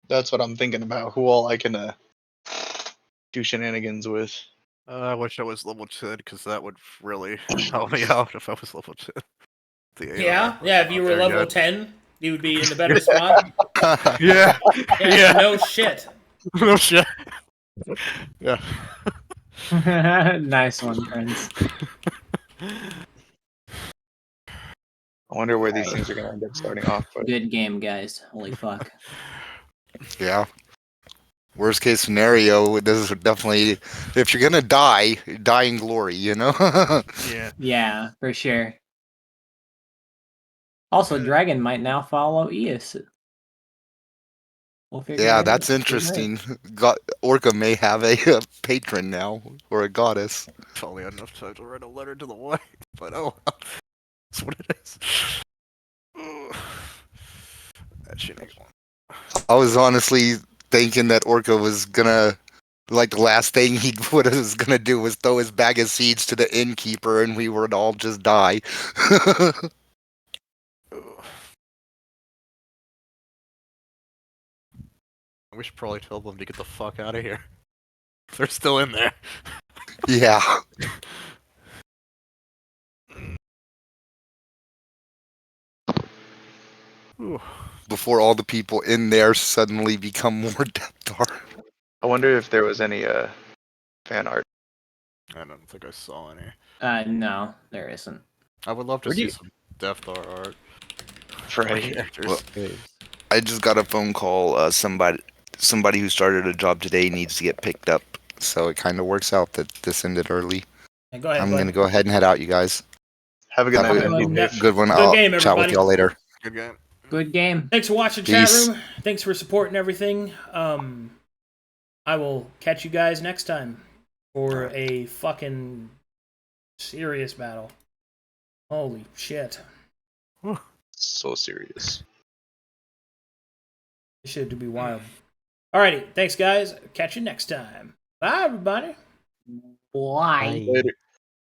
That's what I'm thinking about. Who all I can do shenanigans with. I wish I was level 10 because that would really help me out if I was level 10. Yeah, yeah. If you were level yet. 10, you would be in the better spot. Yeah, Yeah, no shit. no shit. Yeah. Nice one, Prince. I wonder where these Alright. things are going to end up starting off. But Good game, guys. Holy fuck. Yeah. Worst case scenario, this is definitely, if you're gonna die, die in glory, you know? Yeah. Yeah, for sure. Also, Dragon might now follow Eos. We'll figure Yeah, it that's out. interesting. Orca may have a patron now, or a goddess. If only had enough time to write a letter to the wife, but oh well. That's what it is. That shit ain't one. I was honestly thinking that Orca was gonna, like, the last thing he was gonna do was throw his bag of seeds to the innkeeper and we would all just die. We should probably tell them to get the fuck out of here. They're still in there. Yeah. Before all the people in there suddenly become more Depthar. I wonder if there was any fan art. I don't think I saw any. No, there isn't. I would love to Where do see you- some Deathstar art. For My any- characters. Well, Good. I just got a phone call. Somebody who started a job today needs to get picked up. So it kind of works out that this ended early. Yeah, go ahead, I'm bud. going to go ahead and head out, you guys. Have a good Have night, a man. Yeah. good one. Good I'll game, chat with everybody. y'all later. Good game. Good game. Thanks for watching, Peace. chat room. Thanks for supporting everything. I will catch you guys next time for a fucking serious battle. Holy shit. So serious. This shit to be wild. Alrighty, thanks guys. Catch you next time. Bye everybody. Why? Bye. Later.